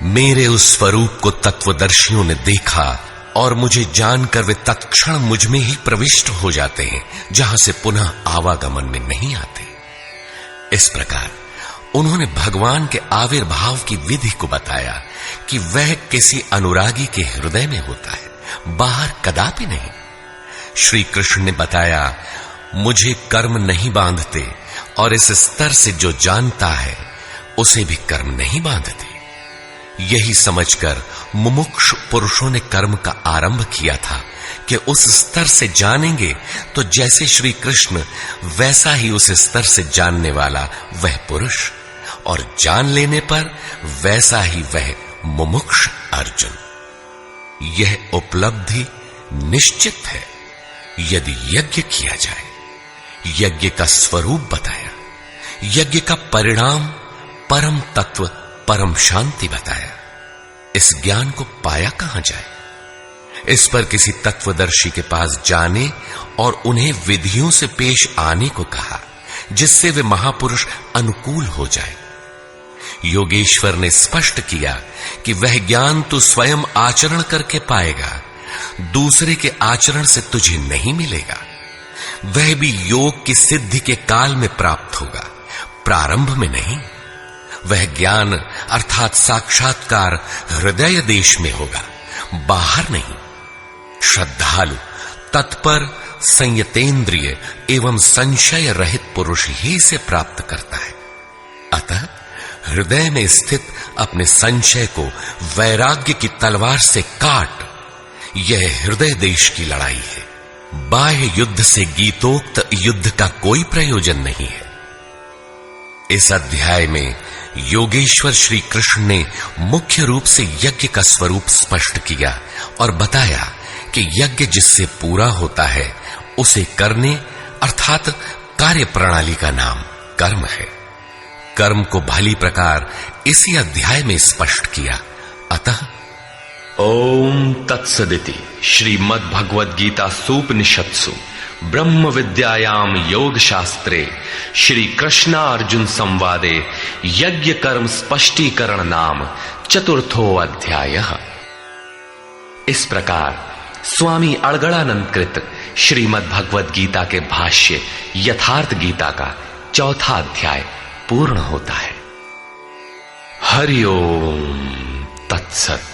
[SPEAKER 4] मेरे उस स्वरूप को तत्वदर्शियों ने देखा और मुझे जानकर वे तत्क्षण मुझ में ही प्रविष्ट हो जाते हैं, जहां से पुनः आवागमन में नहीं आते। इस प्रकार उन्होंने भगवान के आविर्भाव की विधि को बताया कि वह किसी अनुरागी के हृदय में होता है, बाहर कदापि नहीं। श्री कृष्ण ने बताया, मुझे कर्म नहीं बांधते और इस स्तर से जो जानता है उसे भी कर्म नहीं बांधते। यही समझकर मुमुक्ष पुरुषों ने कर्म का आरंभ किया था कि उस स्तर से जानेंगे तो जैसे श्री कृष्ण, वैसा ही उस स्तर से जानने वाला वह पुरुष, और जान लेने पर वैसा ही वह मुमुक्ष अर्जुन। यह उपलब्धि निश्चित है यदि यज्ञ किया जाए। यज्ञ का स्वरूप बताया, यज्ञ का परिणाम परम तत्व परम शांति बताया। इस ज्ञान को पाया कहां जाए? इस पर किसी तत्वदर्शी के पास जाने और उन्हें विधियों से पेश आने को कहा, जिससे वे महापुरुष अनुकूल हो जाए। योगेश्वर ने स्पष्ट किया कि वह ज्ञान तू स्वयं आचरण करके पाएगा, दूसरे के आचरण से तुझे नहीं मिलेगा। वह भी योग की सिद्धि के काल में प्राप्त होगा, प्रारंभ में नहीं। वह ज्ञान अर्थात साक्षात्कार हृदय देश में होगा, बाहर नहीं। श्रद्धालु, तत्पर, संयतेंद्रिय एवं संशय रहित पुरुष ही इसे प्राप्त करता है। अतः हृदय में स्थित अपने संशय को वैराग्य की तलवार से काट। यह हृदय देश की लड़ाई है। बाह्य युद्ध से गीतोक्त युद्ध का कोई प्रयोजन नहीं है। इस अध्याय में योगेश्वर श्री कृष्ण ने मुख्य रूप से यज्ञ का स्वरूप स्पष्ट किया और बताया कि यज्ञ जिससे पूरा होता है उसे करने अर्थात कार्य प्रणाली का नाम कर्म है। कर्म को भली प्रकार इसी अध्याय में स्पष्ट किया। अतः
[SPEAKER 2] ओम तत्सदिति श्रीमद् भगवद गीता सूपनिषत्सु ब्रह्म विद्यायाम योग शास्त्रे श्री कृष्णार्जुन संवादे यज्ञ कर्म स्पष्टीकरण नाम चतुर्थो अध्यायः। इस प्रकार स्वामी अड़गड़ानंद कृत श्रीमद् भगवद गीता के भाष्य यथार्थ गीता का चौथा अध्याय पूर्ण होता है। हरि ओम तत्सत।